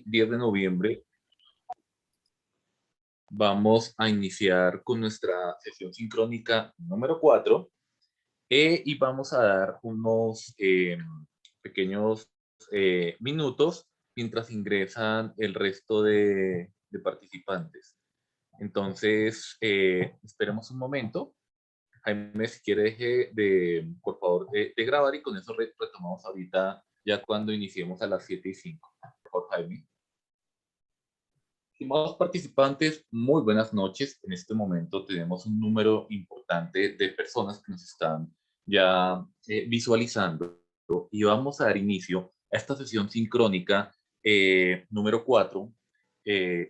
10 de noviembre vamos a iniciar con nuestra sesión sincrónica número 4 y vamos a dar unos pequeños minutos mientras ingresan el resto de participantes. Entonces, esperemos un momento. Jaime, si quiere, deje por favor, de grabar y con eso retomamos ahorita ya cuando iniciemos a las 7:05. Por favor, Jaime. Estimados participantes, muy buenas noches. En este momento tenemos un número importante de personas que nos están ya visualizando y vamos a dar inicio a esta sesión sincrónica número 4,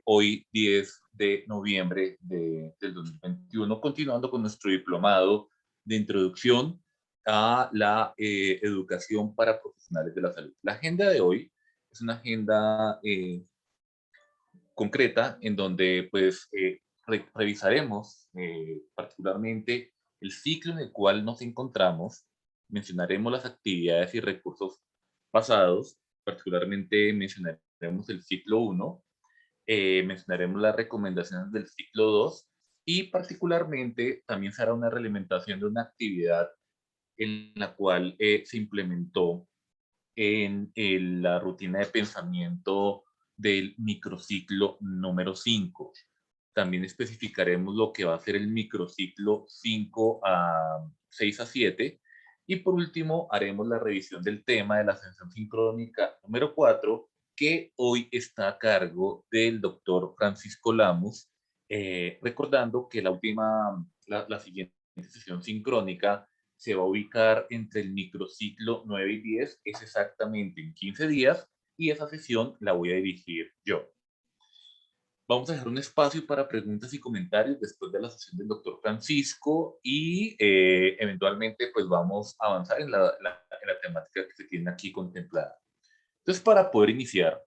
hoy 10 de noviembre del 2021, continuando con nuestro diplomado de introducción a la educación para profesionales de la salud. La agenda de hoy es una agenda concreta en donde pues revisaremos particularmente el ciclo en el cual nos encontramos, mencionaremos las actividades y recursos pasados, particularmente mencionaremos el ciclo 1, mencionaremos las recomendaciones del ciclo 2 y particularmente también se hará una realimentación de una actividad en la cual se implementó en la rutina de pensamiento del microciclo número 5. También especificaremos lo que va a ser el microciclo 5 a 6 a 7. Y por último, haremos la revisión del tema de la sesión sincrónica número 4, que hoy está a cargo del doctor Francisco Lamus, recordando que la siguiente sesión sincrónica se va a ubicar entre el microciclo 9 y 10, es exactamente en 15 días, y esa sesión la voy a dirigir yo. Vamos a dejar un espacio para preguntas y comentarios después de la sesión del doctor Francisco y eventualmente pues vamos a avanzar en la temática que se tiene aquí contemplada. Entonces, para poder iniciar,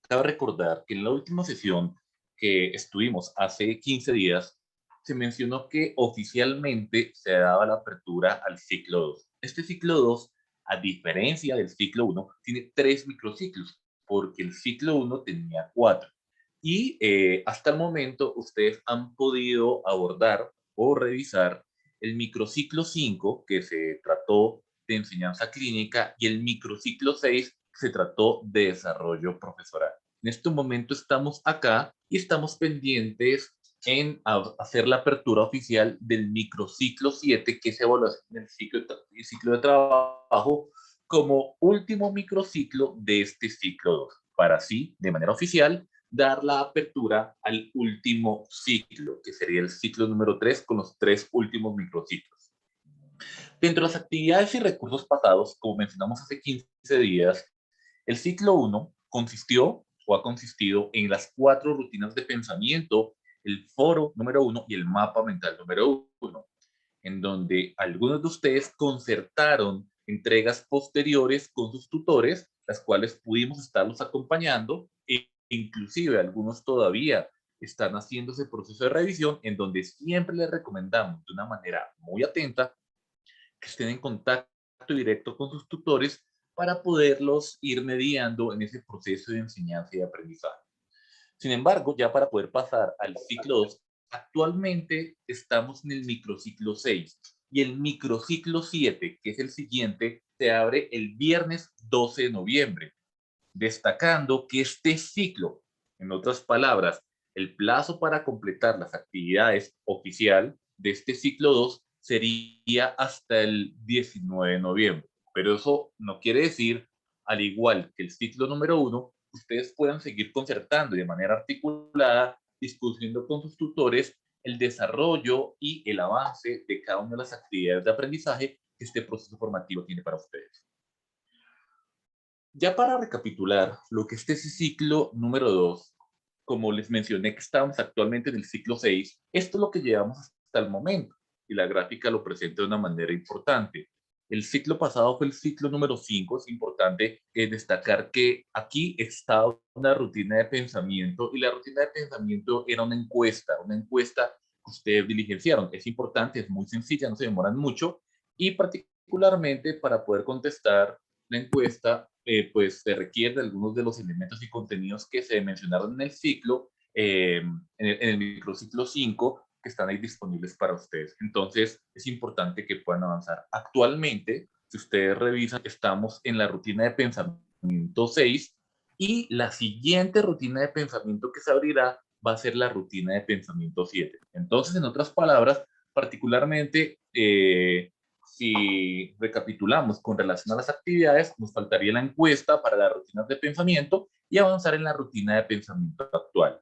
cabe recordar que en la última sesión que estuvimos hace 15 días, se mencionó que oficialmente se daba la apertura al ciclo 2. Este ciclo 2, a diferencia del ciclo 1, tiene 3 microciclos, porque el ciclo 1 tenía 4. Y hasta el momento ustedes han podido abordar o revisar el microciclo 5, que se trató de enseñanza clínica, y el microciclo 6, que se trató de desarrollo profesoral. En este momento estamos acá y estamos pendientes en hacer la apertura oficial del microciclo 7, que es evaluación del ciclo de trabajo, como último microciclo de este ciclo 2, para así, de manera oficial, dar la apertura al último ciclo, que sería el ciclo número 3, con los 3 últimos microciclos. Dentro de las actividades y recursos pasados, como mencionamos hace 15 días, el ciclo 1 consistió o ha consistido en las 4 rutinas de pensamiento, el foro número 1 y el mapa mental número 1, en donde algunos de ustedes concertaron entregas posteriores con sus tutores, las cuales pudimos estarlos acompañando, e inclusive algunos todavía están haciendo ese proceso de revisión, en donde siempre les recomendamos de una manera muy atenta que estén en contacto directo con sus tutores para poderlos ir mediando en ese proceso de enseñanza y aprendizaje. Sin embargo, ya para poder pasar al ciclo 2, actualmente estamos en el microciclo 6 y el microciclo 7, que es el siguiente, se abre el viernes 12 de noviembre, destacando que este ciclo, en otras palabras, el plazo para completar las actividades oficial de este ciclo 2 sería hasta el 19 de noviembre. Pero eso no quiere decir, al igual que el ciclo número 1, ustedes puedan seguir concertando de manera articulada, discutiendo con sus tutores el desarrollo y el avance de cada una de las actividades de aprendizaje que este proceso formativo tiene para ustedes. Ya para recapitular lo que es ese ciclo número 2, como les mencioné que estamos actualmente en el ciclo 6, esto es lo que llevamos hasta el momento y la gráfica lo presenta de una manera importante. El ciclo pasado fue el ciclo número 5, es importante destacar que aquí estaba una rutina de pensamiento y la rutina de pensamiento era una encuesta que ustedes diligenciaron. Es importante, es muy sencilla, no se demoran mucho y particularmente para poder contestar la encuesta pues se requiere de algunos de los elementos y contenidos que se mencionaron en el ciclo, en el microciclo 5, que están ahí disponibles para ustedes. Entonces, es importante que puedan avanzar. Actualmente, si ustedes revisan, estamos en la rutina de pensamiento 6 y la siguiente rutina de pensamiento que se abrirá va a ser la rutina de pensamiento 7. Entonces, en otras palabras, particularmente, si recapitulamos con relación a las actividades, nos faltaría la encuesta para las rutinas de pensamiento y avanzar en la rutina de pensamiento actual.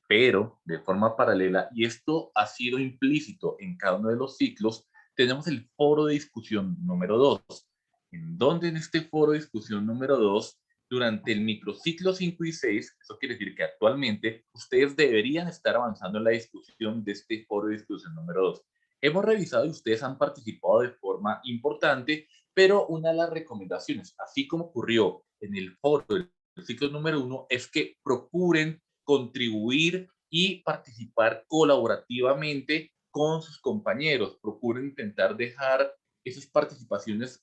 Pero de forma paralela, y esto ha sido implícito en cada uno de los ciclos, tenemos el foro de discusión número 2, en donde en este foro de discusión número 2, durante el microciclo 5 y 6, eso quiere decir que actualmente ustedes deberían estar avanzando en la discusión de este foro de discusión número 2. Hemos revisado y ustedes han participado de forma importante, pero una de las recomendaciones, así como ocurrió en el foro del ciclo número 1, es que procuren contribuir y participar colaborativamente con sus compañeros. Procuren intentar dejar esas participaciones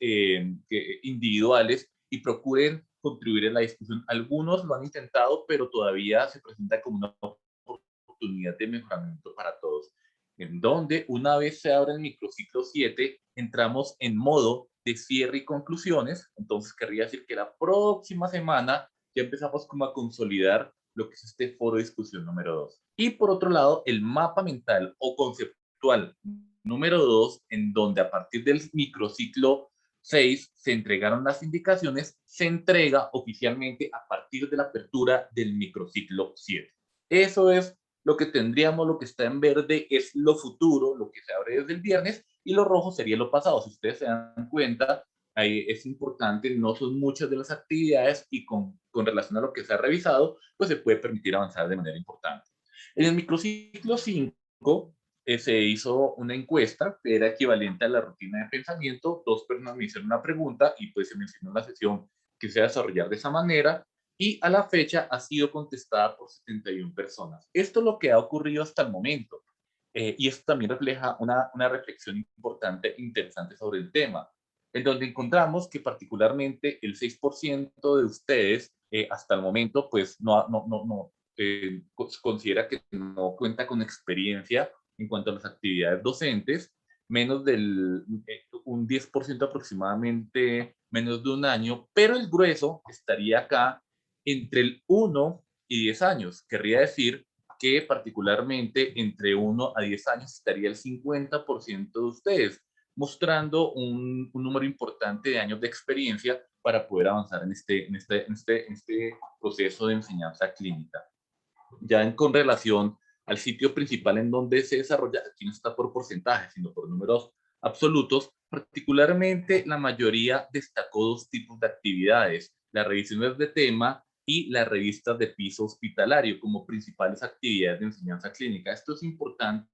individuales y procuren contribuir en la discusión. Algunos lo han intentado, pero todavía se presenta como una oportunidad de mejoramiento para todos. En donde una vez se abre el microciclo 7, entramos en modo de cierre y conclusiones. Entonces querría decir que la próxima semana ya empezamos como a consolidar lo que es este foro de discusión número 2. Y por otro lado, el mapa mental o conceptual número 2, en donde a partir del microciclo 6 se entregaron las indicaciones, se entrega oficialmente a partir de la apertura del microciclo 7. Eso es lo que tendríamos. Lo que está en verde es lo futuro, lo que se abre desde el viernes, y lo rojo sería lo pasado. Si ustedes se dan cuenta, ahí es importante, no son muchas de las actividades y con relación a lo que se ha revisado, pues se puede permitir avanzar de manera importante. En el microciclo 5 se hizo una encuesta que era equivalente a la rutina de pensamiento. Dos personas me hicieron una pregunta y pues se mencionó en la sesión que se va a desarrollar de esa manera, y a la fecha ha sido contestada por 71 personas. Esto es lo que ha ocurrido hasta el momento. Y esto también refleja una reflexión importante e interesante sobre el tema, en donde encontramos que particularmente el 6% de ustedes hasta el momento pues considera que no cuenta con experiencia en cuanto a las actividades docentes, menos del un 10% aproximadamente, menos de un año, pero el grueso estaría acá entre el 1 y 10 años. Querría decir que particularmente entre 1 a 10 años estaría el 50% de ustedes, mostrando un número importante de años de experiencia para poder avanzar en este proceso de enseñanza clínica. Ya con relación al sitio principal en donde se desarrolla, aquí no está por porcentaje, sino por números absolutos. Particularmente, la mayoría destacó dos tipos de actividades: las revisiones de tema y las revistas de piso hospitalario como principales actividades de enseñanza clínica. Esto es importante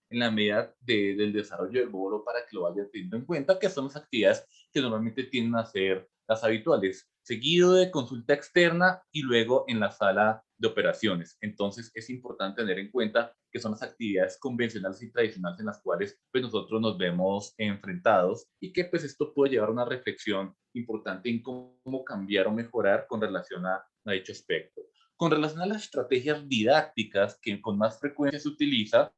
en la medida del desarrollo del módulo para que lo vayan teniendo en cuenta, que son las actividades que normalmente tienden a ser las habituales, seguido de consulta externa y luego en la sala de operaciones. Entonces es importante tener en cuenta que son las actividades convencionales y tradicionales en las cuales pues, nosotros nos vemos enfrentados, y que pues esto puede llevar a una reflexión importante en cómo cambiar o mejorar con relación a dicho aspecto. Con relación a las estrategias didácticas que con más frecuencia se utiliza,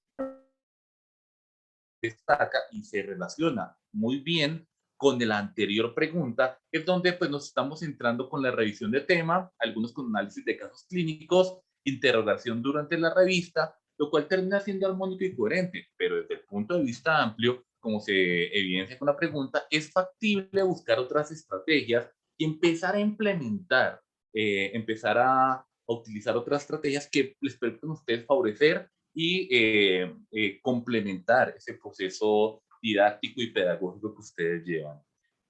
destaca y se relaciona muy bien con la anterior pregunta, es donde pues nos estamos entrando con la revisión de tema, algunos con análisis de casos clínicos, interrogación durante la revista, lo cual termina siendo armónico y coherente, pero desde el punto de vista amplio, como se evidencia con la pregunta, es factible buscar otras estrategias y empezar a implementar, empezar a utilizar otras estrategias que les permitan a ustedes favorecer y complementar ese proceso didáctico y pedagógico que ustedes llevan.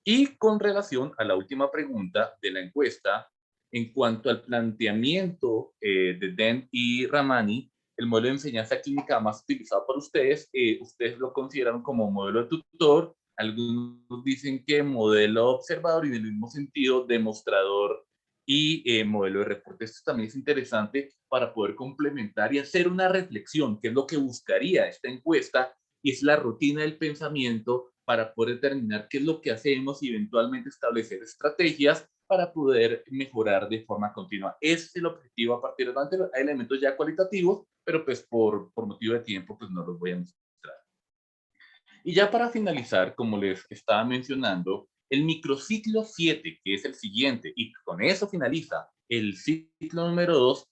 Y con relación a la última pregunta de la encuesta, en cuanto al planteamiento de Den y Ramani, el modelo de enseñanza clínica más utilizado por ustedes, ustedes lo consideran como modelo de tutor, algunos dicen que modelo observador, y en el mismo sentido demostrador y modelo de reporte. Esto también es interesante para poder complementar y hacer una reflexión, que es lo que buscaría esta encuesta, y es la rutina del pensamiento para poder determinar qué es lo que hacemos y eventualmente establecer estrategias para poder mejorar de forma continua. Ese es el objetivo a partir de antes. Hay elementos ya cualitativos, pero pues por motivo de tiempo pues no los voy a mostrar. Y ya para finalizar, como les estaba mencionando, el microciclo 7, que es el siguiente, y con eso finaliza el ciclo número 2,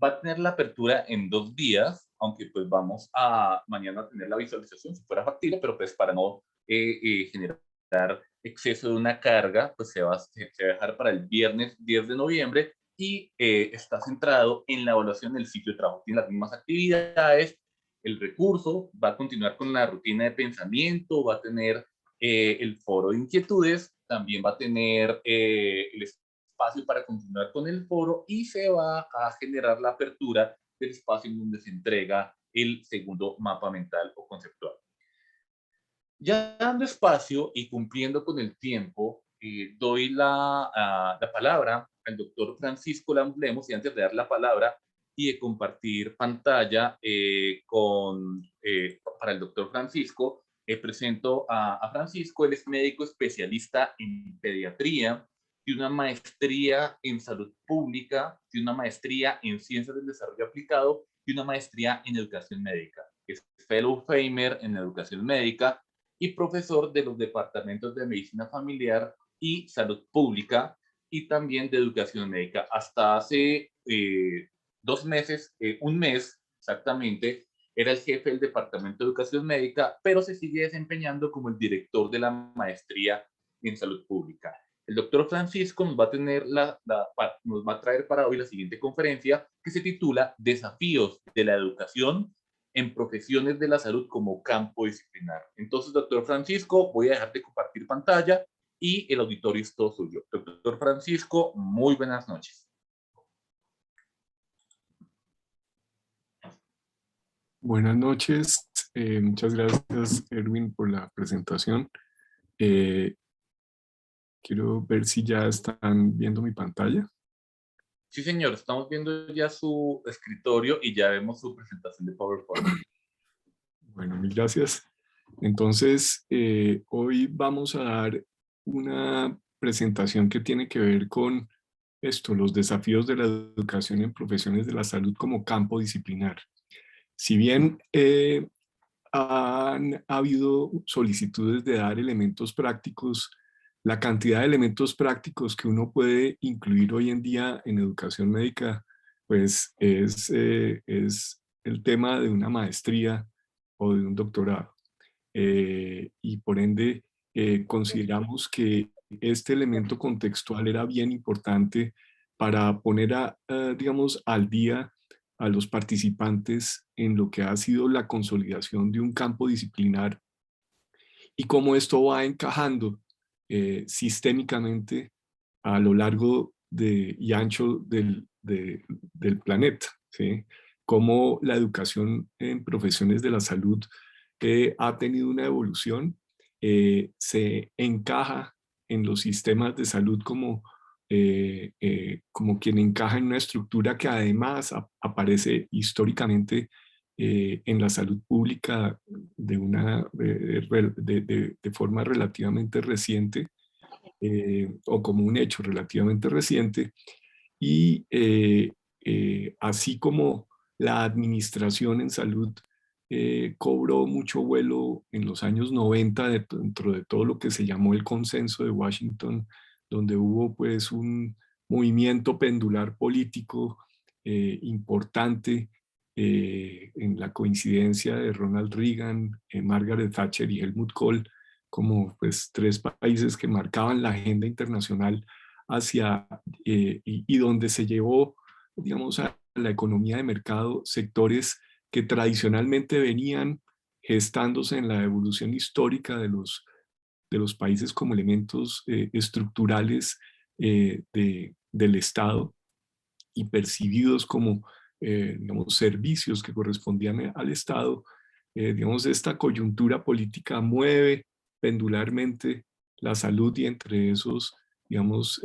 va a tener la apertura en 2 días, aunque pues vamos a mañana a tener la visualización si fuera factible, pero pues para no generar exceso de una carga, pues se va a dejar para el viernes 10 de noviembre y está centrado en la evaluación del ciclo de trabajo. Tiene las mismas actividades, el recurso, va a continuar con la rutina de pensamiento, va a tener el foro de inquietudes, también va a tener el espacio para continuar con el foro y se va a generar la apertura del espacio en donde se entrega el segundo mapa mental o conceptual. Ya dando espacio y cumpliendo con el tiempo, doy la palabra al doctor Francisco Lamblemos y antes de dar la palabra y de compartir pantalla para el doctor Francisco, presento a Francisco. Él es médico especialista en pediatría, tiene una maestría en salud pública, tiene una maestría en ciencias del desarrollo aplicado y una maestría en educación médica. Es Fellow Famer en educación médica y profesor de los departamentos de medicina familiar y salud pública y también de educación médica. Hasta hace 2 meses, un mes exactamente, era el jefe del departamento de educación médica, pero se sigue desempeñando como el director de la maestría en salud pública. El doctor Francisco nos va a nos va a traer para hoy la siguiente conferencia que se titula Desafíos de la educación en profesiones de la salud como campo disciplinar. Entonces, doctor Francisco, voy a dejar de compartir pantalla y el auditorio es todo suyo. Doctor Francisco, muy buenas noches. Buenas noches, muchas gracias Erwin por la presentación. Eh, Quiero ver si ya están viendo mi pantalla. Sí, señor, estamos viendo ya su escritorio y ya vemos su presentación de PowerPoint. Bueno, mil gracias. Entonces, hoy vamos a dar una presentación que tiene que ver con esto, los desafíos de la educación en profesiones de la salud como campo disciplinar. Si bien han habido solicitudes de dar elementos prácticos, la cantidad de elementos prácticos que uno puede incluir hoy en día en educación médica, pues es el tema de una maestría o de un doctorado. Y por ende, consideramos que este elemento contextual era bien importante para poner, digamos, al día a los participantes en lo que ha sido la consolidación de un campo disciplinar y cómo esto va encajando sistémicamente a lo largo y ancho del planeta, ¿sí? Cómo la educación en profesiones de la salud ha tenido una evolución, se encaja en los sistemas de salud como quien encaja en una estructura que además aparece históricamente en la salud pública de forma relativamente reciente, o como un hecho relativamente reciente, y así como la administración en salud cobró mucho vuelo en los años 90 dentro de todo lo que se llamó el Consenso de Washington, donde hubo pues un movimiento pendular político importante en la coincidencia de Ronald Reagan, Margaret Thatcher y Helmut Kohl, como pues tres países que marcaban la agenda internacional hacia y donde se llevó, digamos, a la economía de mercado sectores que tradicionalmente venían gestándose en la evolución histórica de los países como elementos estructurales del Estado y percibidos como, digamos, servicios que correspondían al Estado. Digamos, esta coyuntura política mueve pendularmente la salud y entre esos, digamos,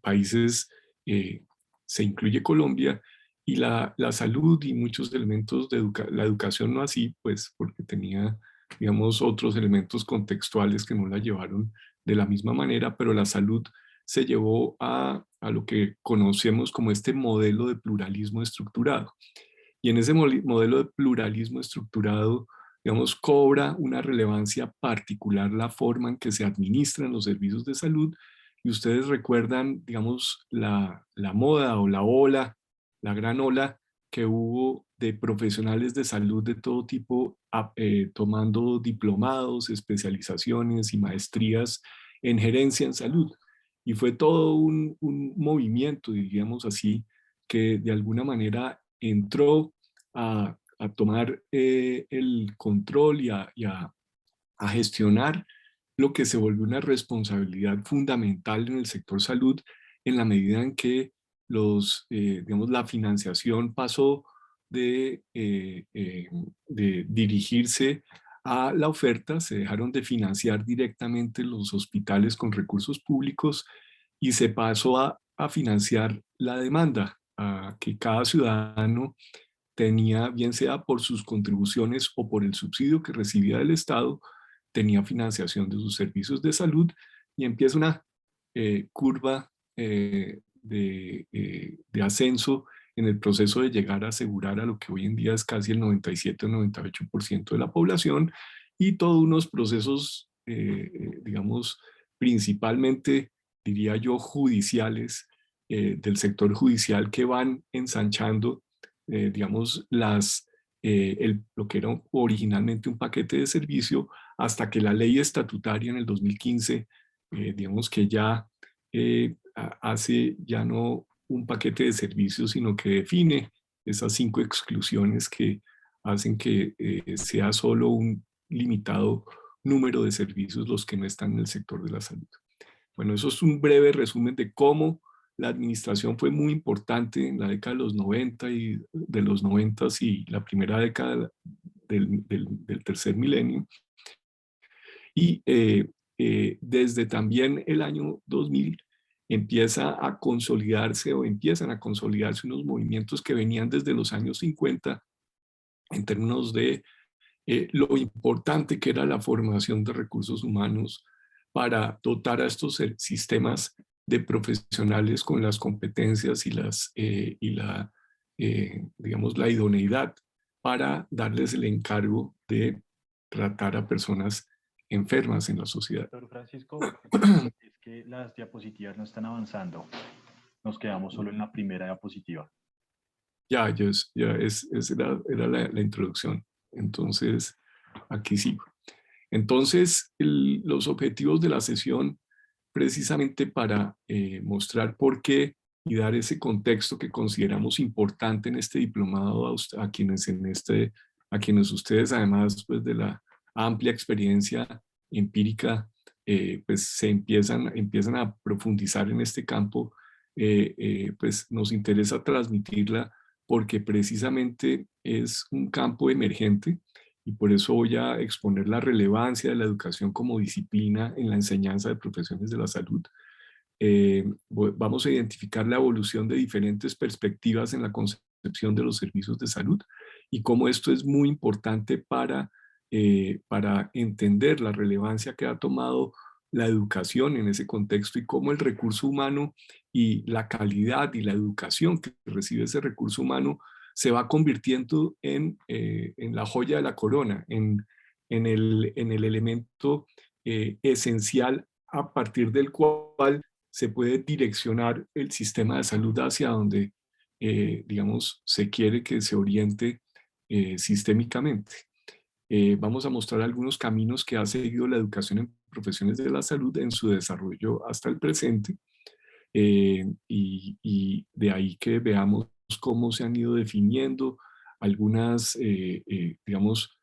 países se incluye Colombia y la salud y muchos elementos de la educación no así, pues porque tenía digamos, otros elementos contextuales que no la llevaron de la misma manera, pero la salud se llevó a lo que conocemos como este modelo de pluralismo estructurado. Y en ese modelo de pluralismo estructurado, digamos, cobra una relevancia particular la forma en que se administran los servicios de salud. Y ustedes recuerdan, digamos, la moda o la ola, la gran ola que hubo de profesionales de salud de todo tipo tomando diplomados, especializaciones y maestrías en gerencia en salud. Y fue todo un movimiento, diríamos así, que de alguna manera entró a tomar el control a gestionar lo que se volvió una responsabilidad fundamental en el sector salud en la medida en que digamos, la financiación pasó de dirigirse a la oferta, se dejaron de financiar directamente los hospitales con recursos públicos y se pasó a financiar la demanda, a que cada ciudadano tenía, bien sea por sus contribuciones o por el subsidio que recibía del Estado, tenía financiación de sus servicios de salud y empieza una curva de ascenso en el proceso de llegar a asegurar a lo que hoy en día es casi el 97 o 98% de la población y todos unos procesos, digamos, principalmente, diría yo, judiciales, del sector judicial que van ensanchando digamos, lo que era originalmente un paquete de servicio, hasta que la ley estatutaria en el 2015, digamos que ya hace ya no un paquete de servicios, sino que define esas 5 exclusiones que hacen que sea solo un limitado número de servicios los que no están en el sector de la salud. Bueno, eso es un breve resumen de cómo la administración fue muy importante en la década de los 90 y de los 90 y la primera década del tercer milenio. Y desde también el año 2000 empieza a consolidarse o empiezan a consolidarse unos movimientos que venían desde los años 50 en términos de lo importante que era la formación de recursos humanos para dotar a estos sistemas de profesionales con las competencias digamos, la idoneidad para darles el encargo de tratar a personas enfermas en la sociedad. Doctor Francisco, es que las diapositivas no están avanzando. Nos quedamos solo en la primera diapositiva. Esa era la introducción. Entonces, aquí sigo. Entonces, los objetivos de la sesión, precisamente para mostrar por qué y dar ese contexto que consideramos importante en este diplomado a quienes ustedes, además pues, de la amplia experiencia empírica, pues se empiezan a profundizar en este campo, pues nos interesa transmitirla porque precisamente es un campo emergente y por eso voy a exponer la relevancia de la educación como disciplina en la enseñanza de profesiones de la salud. Vamos a identificar la evolución de diferentes perspectivas en la concepción de los servicios de salud y cómo esto es muy importante para entender la relevancia que ha tomado la educación en ese contexto y cómo el recurso humano y la calidad y la educación que recibe ese recurso humano se va convirtiendo en la joya de la corona, en el elemento esencial a partir del cual se puede direccionar el sistema de salud hacia donde, digamos, se quiere que se oriente sistémicamente. Vamos a mostrar algunos caminos que ha seguido la educación en profesiones de la salud en su desarrollo hasta el presente y de ahí que veamos cómo se han ido definiendo algunas, digamos,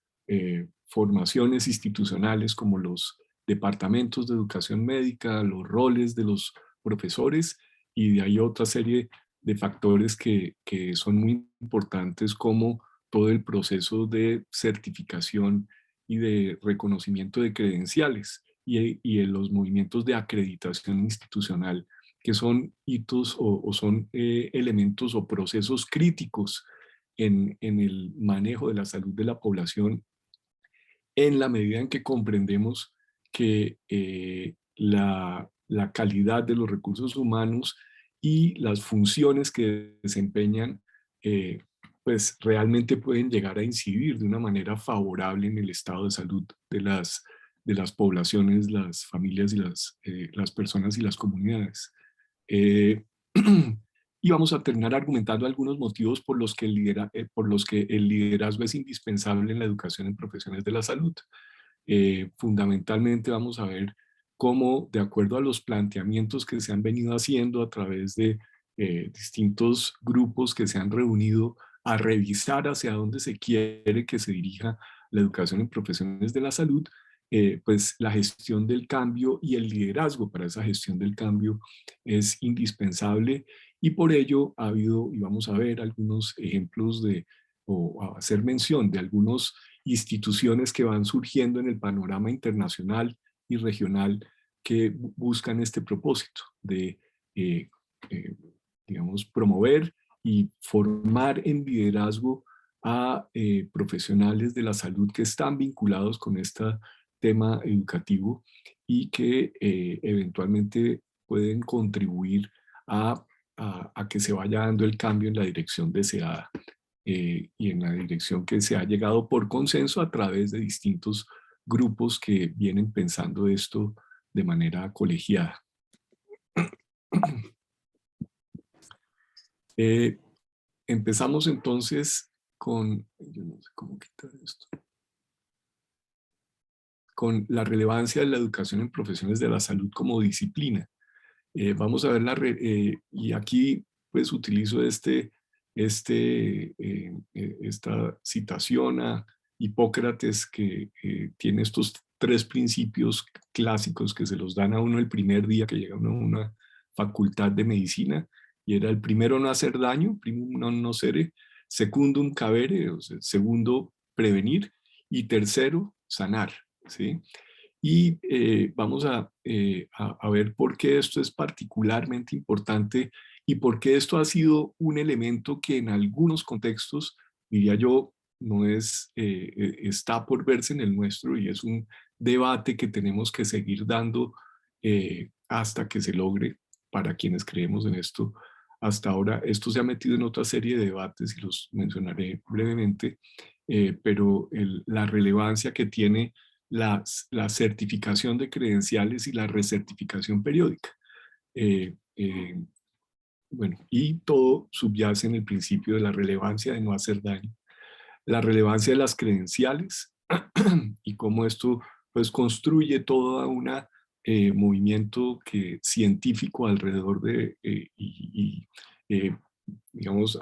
formaciones institucionales como los departamentos de educación médica, los roles de los profesores y de ahí otra serie de factores que son muy importantes como todo el proceso de certificación y de reconocimiento de credenciales y en los movimientos de acreditación institucional que son hitos o son elementos o procesos críticos en el manejo de la salud de la población en la medida en que comprendemos que la calidad de los recursos humanos y las funciones que desempeñan pues realmente pueden llegar a incidir de una manera favorable en el estado de salud de las poblaciones, las familias y las personas y las comunidades. Eh, y vamos a terminar argumentando algunos motivos por los que por los que el liderazgo es indispensable en la educación en profesiones de la salud. Fundamentalmente vamos a ver cómo, de acuerdo a los planteamientos que se han venido haciendo a través de distintos grupos que se han reunido a revisar hacia dónde se quiere que se dirija la educación en profesiones de la salud, pues la gestión del cambio y el liderazgo para esa gestión del cambio es indispensable, y por ello ha habido, y vamos a ver algunos ejemplos o a hacer mención de algunos instituciones que van surgiendo en el panorama internacional y regional que buscan este propósito de, eh, eh, digamos, promover y formar en liderazgo a profesionales de la salud que están vinculados con este tema educativo y que eventualmente pueden contribuir a que se vaya dando el cambio en la dirección deseada y en la dirección que se ha llegado por consenso a través de distintos grupos que vienen pensando esto de manera colegiada. Empezamos entonces con, yo no sé cómo quitar esto, con la relevancia de la educación en profesiones de la salud como disciplina. Vamos a ver y aquí pues utilizo esta citación a Hipócrates que tiene estos 3 principios clásicos que se los dan a uno el primer día que llega uno a una facultad de medicina, y era el primero no hacer daño, primum non nocere, secundum cavere, o sea, segundo prevenir, y tercero sanar, ¿sí? Y vamos a ver por qué esto es particularmente importante y por qué esto ha sido un elemento que en algunos contextos, diría yo, no es, está por verse en el nuestro, y es un debate que tenemos que seguir dando hasta que se logre para quienes creemos en esto. Hasta ahora esto se ha metido en otra serie de debates y los mencionaré brevemente, pero la relevancia que tiene la certificación de credenciales y la recertificación periódica. Bueno, y todo subyace en el principio de la relevancia de no hacer daño, la relevancia de las credenciales y cómo esto pues construye todo un movimiento científico alrededor de eh, digamos,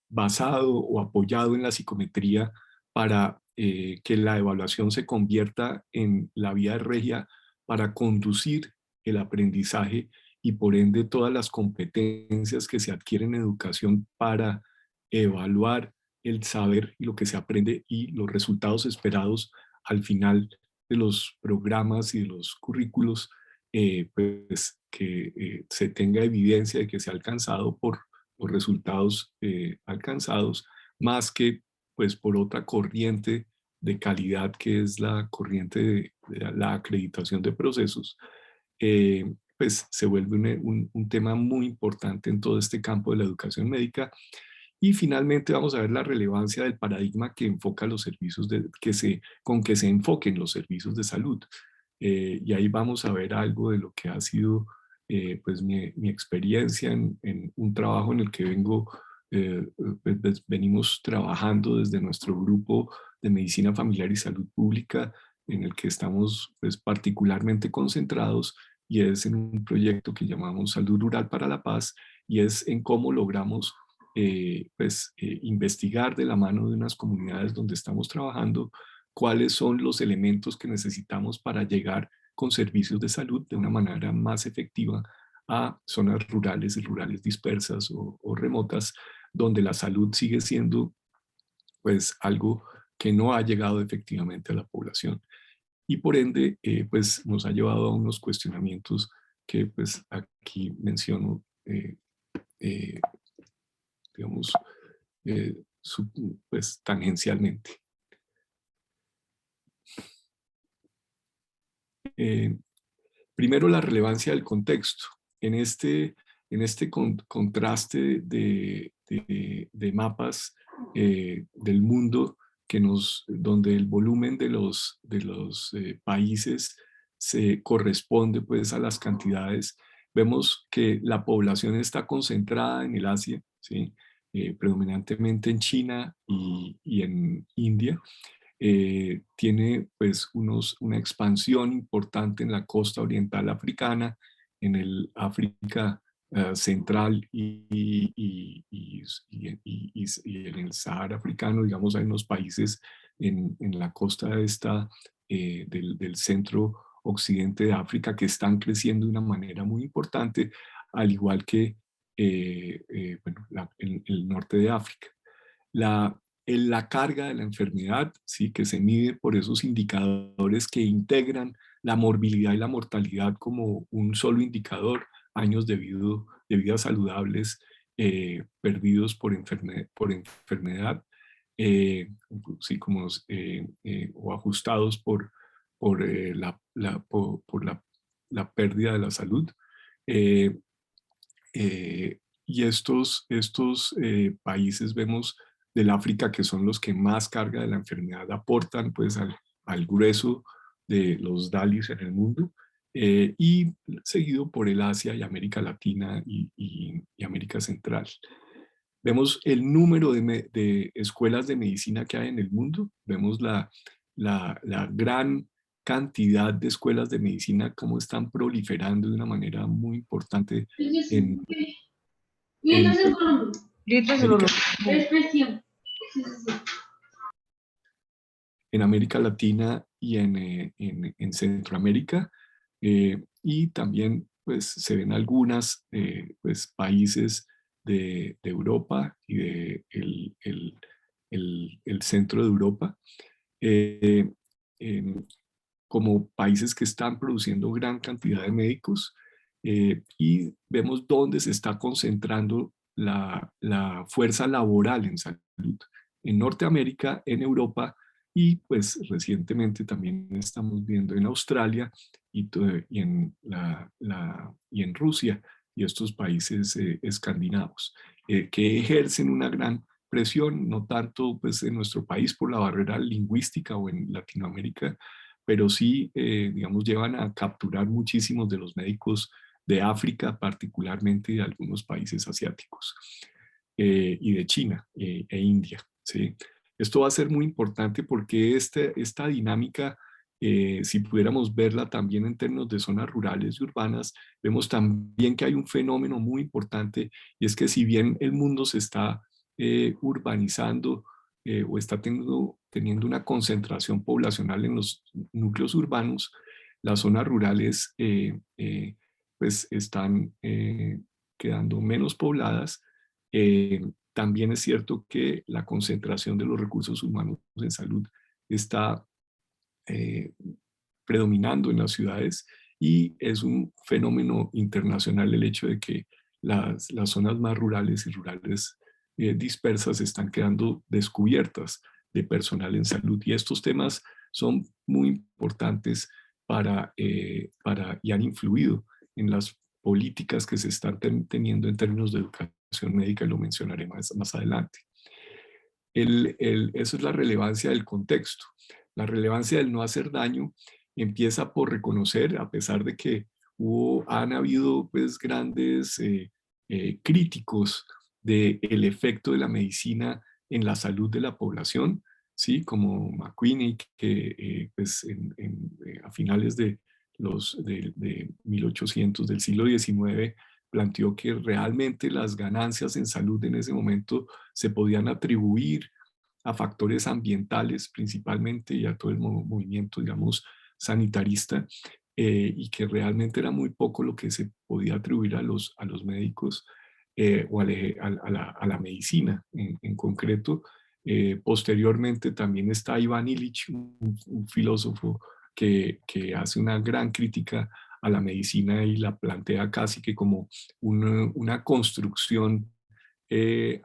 basado o apoyado en la psicometría para que la evaluación se convierta en la vía regia para conducir el aprendizaje y por ende todas las competencias que se adquieren en educación para evaluar el saber y lo que se aprende y los resultados esperados al final de los programas y de los currículos, pues que se tenga evidencia de que se ha alcanzado por los resultados alcanzados, más que pues por otra corriente de calidad que es la corriente de la acreditación de procesos, pues se vuelve un tema muy importante en todo este campo de la educación médica. Y finalmente vamos a ver la relevancia del paradigma que enfoca los servicios, con que se enfoquen los servicios de salud. Y ahí vamos a ver algo de lo que ha sido pues mi experiencia en un trabajo en el que venimos trabajando desde nuestro grupo de medicina familiar y salud pública, en el que estamos pues particularmente concentrados, y es en un proyecto que llamamos Salud Rural para la Paz, y es en cómo logramos investigar de la mano de unas comunidades donde estamos trabajando cuáles son los elementos que necesitamos para llegar con servicios de salud de una manera más efectiva a zonas rurales y rurales dispersas o remotas, donde la salud sigue siendo pues algo que no ha llegado efectivamente a la población. Y por ende, pues nos ha llevado a unos cuestionamientos que pues aquí menciono, digamos, pues tangencialmente. primero, la relevancia del contexto. En este contraste de mapas del mundo donde el volumen de los países se corresponde pues a las cantidades, vemos que la población está concentrada en el Asia, ¿sí? Predominantemente en China y en India. Tiene pues una expansión importante en la costa oriental africana, en el África central y en el Sahara africano, digamos, hay unos países en la costa del centro occidente de África que están creciendo de una manera muy importante, al igual que bueno, el norte de África. La carga de la enfermedad, ¿sí? Que se mide por esos indicadores que integran la morbilidad y la mortalidad como un solo indicador, años de vida saludables perdidos por enfermedad, sí, como, o ajustados por la pérdida de la salud. Y estos países vemos del África que son los que más carga de la enfermedad aportan pues al grueso de los DALIs en el mundo, y seguido por el Asia y América Latina y América Central. Vemos el número de escuelas de medicina que hay en el mundo, vemos la gran cantidad de escuelas de medicina, cómo están proliferando de una manera muy importante en América Latina y en Centroamérica, y también pues se ven algunas pues, países de Europa y el centro de Europa, eh, como países que están produciendo gran cantidad de médicos, y vemos dónde se está concentrando la fuerza laboral en salud. En Norteamérica, en Europa y pues recientemente también estamos viendo en Australia y en Rusia y estos países escandinavos, que ejercen una gran presión, no tanto pues en nuestro país por la barrera lingüística o en Latinoamérica, pero sí, digamos, llevan a capturar muchísimos de los médicos de África, particularmente de algunos países asiáticos, y de China e India, ¿sí? Esto va a ser muy importante porque esta dinámica, si pudiéramos verla también en términos de zonas rurales y urbanas, vemos también que hay un fenómeno muy importante, y es que si bien el mundo se está urbanizando, o está teniendo una concentración poblacional en los núcleos urbanos, las zonas rurales pues están quedando menos pobladas. También es cierto que la concentración de los recursos humanos en salud está eh, predominando en las ciudades, y es un fenómeno internacional el hecho de que las zonas más rurales y rurales dispersas están quedando descubiertas de personal en salud, y estos temas son muy importantes y han influido en las políticas que se están teniendo en términos de educación médica, y lo mencionaré más adelante. Eso es la relevancia del contexto. La relevancia del no hacer daño empieza por reconocer, a pesar de que han habido pues, grandes críticos del efecto de la medicina en la salud de la población, ¿sí? Como McQueen, que pues, a finales de 1800 del siglo XIX planteó que realmente las ganancias en salud en ese momento se podían atribuir a factores ambientales principalmente y a todo el movimiento, digamos, sanitarista, y que realmente era muy poco lo que se podía atribuir a los médicos, o a la medicina en concreto. Posteriormente también está Ivan Illich, un filósofo que hace una gran crítica a la medicina y la plantea casi que como una construcción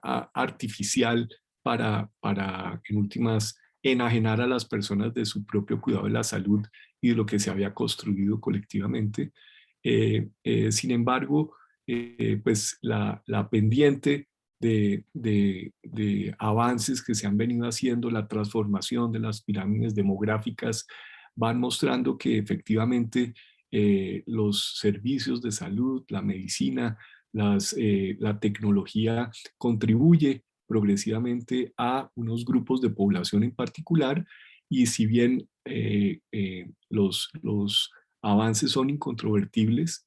artificial para, en últimas, enajenar a las personas de su propio cuidado de la salud y de lo que se había construido colectivamente. Sin embargo, pues la pendiente de avances que se han venido haciendo, la transformación de las pirámides demográficas, van mostrando que efectivamente los servicios de salud, la medicina, la tecnología contribuye progresivamente a unos grupos de población en particular, y si bien los avances son incontrovertibles,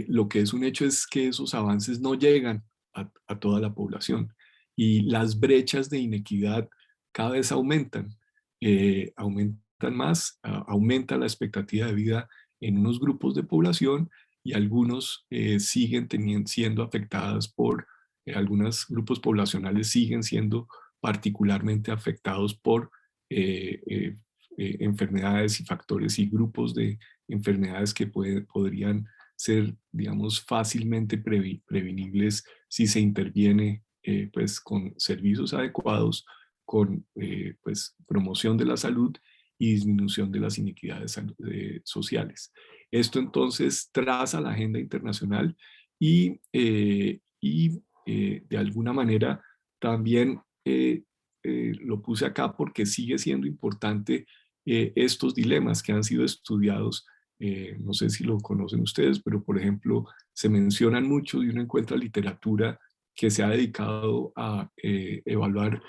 lo que es un hecho es que esos avances no llegan a toda la población, y las brechas de inequidad cada vez aumentan, aumentan más, aumenta la expectativa de vida en unos grupos de población, y algunos siguen siendo afectadas algunos grupos poblacionales siguen siendo particularmente afectados por enfermedades y factores y grupos de enfermedades que podrían ser, digamos, fácilmente prevenibles si se interviene pues con servicios adecuados, con pues promoción de la salud y disminución de las inequidades sociales. Esto entonces traza la agenda internacional y de alguna manera también lo puse acá porque sigue siendo importante estos dilemas que han sido estudiados. No sé si lo conocen ustedes, pero por ejemplo se mencionan mucho y uno encuentra literatura que se ha dedicado a evaluar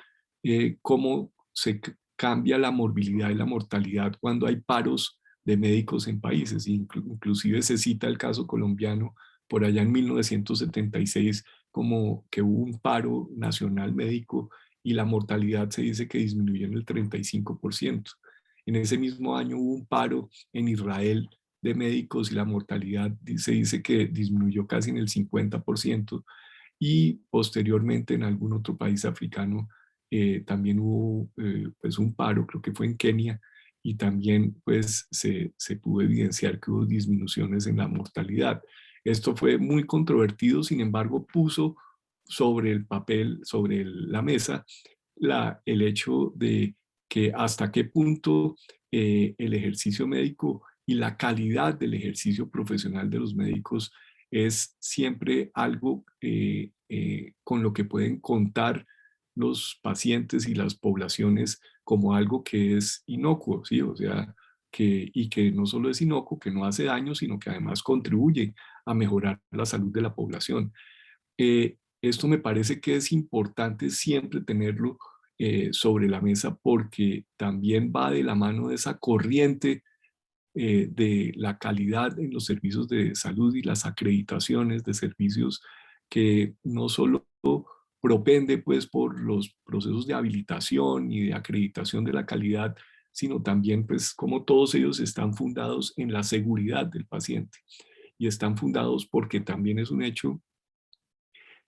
cómo se cambia la morbilidad y la mortalidad cuando hay paros de médicos en países. Inclusive se cita el caso colombiano por allá en 1976 como que hubo un paro nacional médico y la mortalidad se dice que disminuyó en el 35%. En ese mismo año hubo un paro en Israel de médicos y la mortalidad se dice que disminuyó casi en el 50%, y posteriormente en algún otro país africano también hubo pues un paro, creo que fue en Kenia, y también pues se pudo evidenciar que hubo disminuciones en la mortalidad. Esto fue muy controvertido, sin embargo puso sobre el papel, sobre la mesa, el hecho de que hasta qué punto el ejercicio médico y la calidad del ejercicio profesional de los médicos es siempre algo con lo que pueden contar los pacientes y las poblaciones como algo que es inocuo, ¿sí? O sea, y que no solo es inocuo, que no hace daño, sino que además contribuye a mejorar la salud de la población. Esto me parece que es importante siempre tenerlo sobre la mesa, porque también va de la mano de esa corriente de la calidad en los servicios de salud y las acreditaciones de servicios, que no solo propende pues por los procesos de habilitación y de acreditación de la calidad, sino también pues como todos ellos están fundados en la seguridad del paciente, y están fundados porque también es un hecho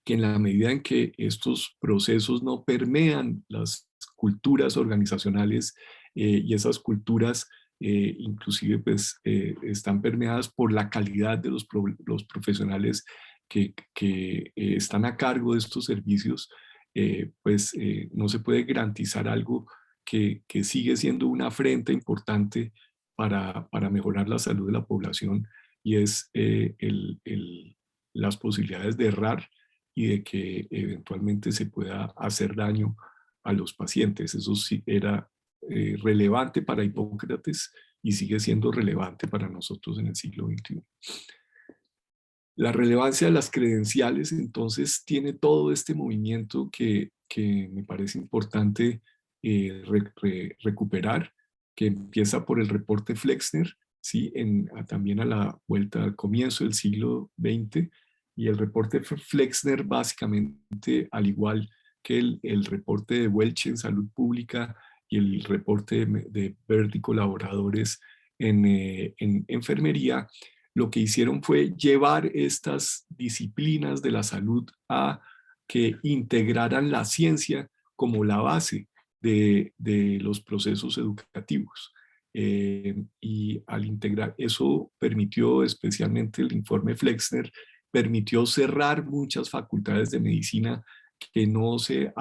que en la medida en que estos procesos no permean las culturas organizacionales y esas culturas inclusive pues están permeadas por la calidad de los profesionales que están a cargo de estos servicios, pues no se puede garantizar algo que sigue siendo una afrenta importante para mejorar la salud de la población, y es las posibilidades de errar y de que eventualmente se pueda hacer daño a los pacientes. Eso sí era relevante para Hipócrates y sigue siendo relevante para nosotros en el siglo XXI. La relevancia de las credenciales entonces tiene todo este movimiento que me parece importante recuperar, que empieza por el reporte Flexner, ¿sí? También a la vuelta al comienzo del siglo XX, y el reporte Flexner básicamente, al igual que el reporte de Welch en salud pública y el reporte de Bird y colaboradores en enfermería, lo que hicieron fue llevar estas disciplinas de la salud a que integraran la ciencia como la base de los procesos educativos. Y al integrar eso permitió, especialmente el informe Flexner, permitió cerrar muchas facultades de medicina que no se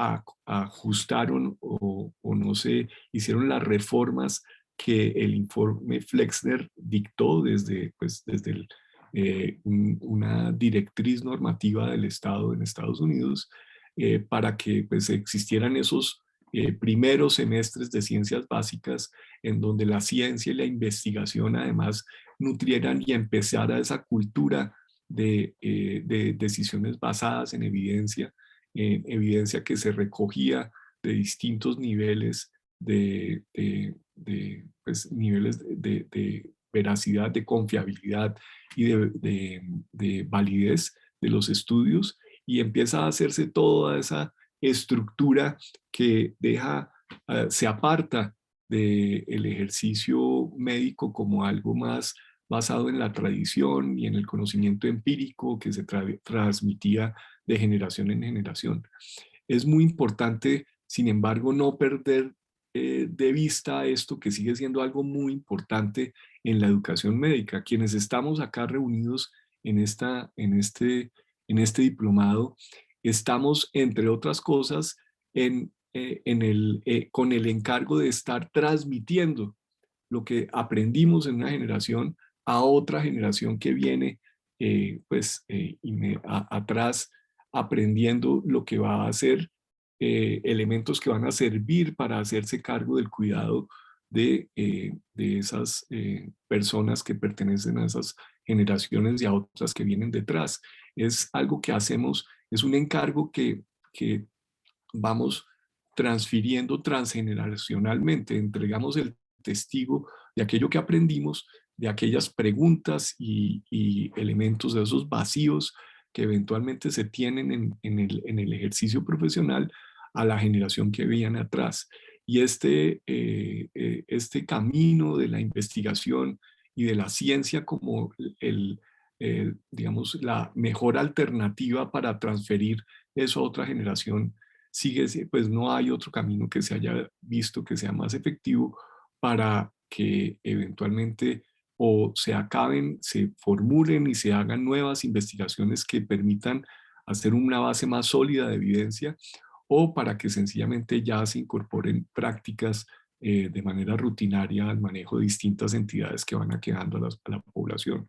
ajustaron o no se hicieron las reformas que el informe Flexner dictó desde, pues, desde una directriz normativa del Estado en Estados Unidos para que pues, existieran esos primeros semestres de ciencias básicas en donde la ciencia y la investigación además nutrieran y empezara esa cultura de decisiones basadas en evidencia que se recogía de distintos niveles pues, niveles de veracidad, de confiabilidad y de validez de los estudios, y empieza a hacerse toda esa estructura que se aparta del ejercicio médico como algo más basado en la tradición y en el conocimiento empírico que se transmitía de generación en generación. Es muy importante, sin embargo, no perder de vista esto que sigue siendo algo muy importante en la educación médica. Quienes estamos acá reunidos en este diplomado, estamos, entre otras cosas, con el encargo de estar transmitiendo lo que aprendimos en una generación a otra generación que viene atrás, aprendiendo lo que va a ser elementos que van a servir para hacerse cargo del cuidado de esas personas que pertenecen a esas generaciones y a otras que vienen detrás. Es algo que hacemos, es un encargo que vamos transfiriendo transgeneracionalmente, entregamos el testigo de aquello que aprendimos, de aquellas preguntas y elementos de esos vacíos que eventualmente se tienen en el ejercicio profesional a la generación que viene atrás. Y este camino de la investigación y de la ciencia como digamos, la mejor alternativa para transferir eso a otra generación, pues no hay otro camino que se haya visto que sea más efectivo para que eventualmente o se acaben, se formulen y se hagan nuevas investigaciones que permitan hacer una base más sólida de evidencia, o para que sencillamente ya se incorporen prácticas de manera rutinaria al manejo de distintas entidades que van quedando a la población.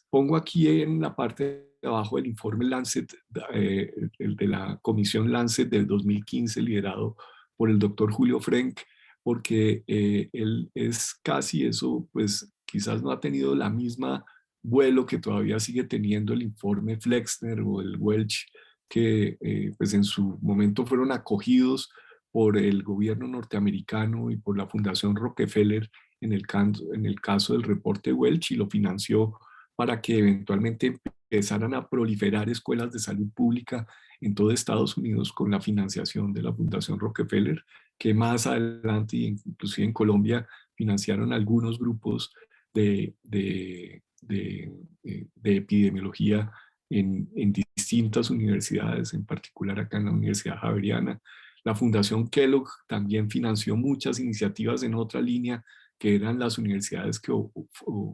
Pongo aquí en la parte de abajo el informe Lancet, el de la comisión Lancet del 2015, liderado por el doctor Julio Frenk, porque él es casi eso, pues quizás no ha tenido la misma vuelo que todavía sigue teniendo el informe Flexner o el Welch, que pues en su momento fueron acogidos por el gobierno norteamericano y por la Fundación Rockefeller en el caso del reporte Welch, y lo financió para que eventualmente empezaran a proliferar escuelas de salud pública en todo Estados Unidos con la financiación de la Fundación Rockefeller, que más adelante, inclusive en Colombia, financiaron algunos grupos de epidemiología en distintas universidades, en particular acá en la Universidad Javeriana. La Fundación Kellogg también financió muchas iniciativas en otra línea, que eran las universidades que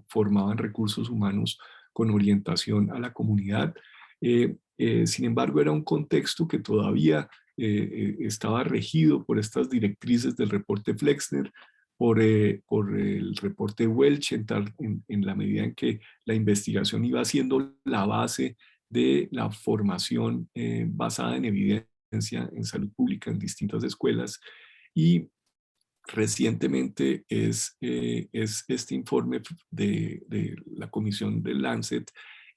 formaban recursos humanos con orientación a la comunidad. Sin embargo, era un contexto que todavía estaba regido por estas directrices del reporte Flexner, por el reporte Welch, en la medida en que la investigación iba siendo la base de la formación basada en evidencia en salud pública en distintas escuelas. Y recientemente es este informe de la comisión del Lancet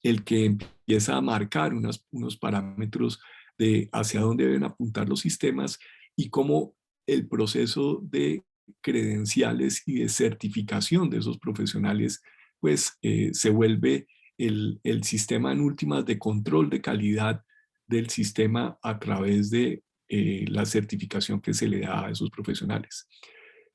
el que empieza a marcar unos parámetros de hacia dónde deben apuntar los sistemas y cómo el proceso de credenciales y de certificación de esos profesionales pues se vuelve el sistema en últimas de control de calidad del sistema a través de la certificación que se le da a esos profesionales.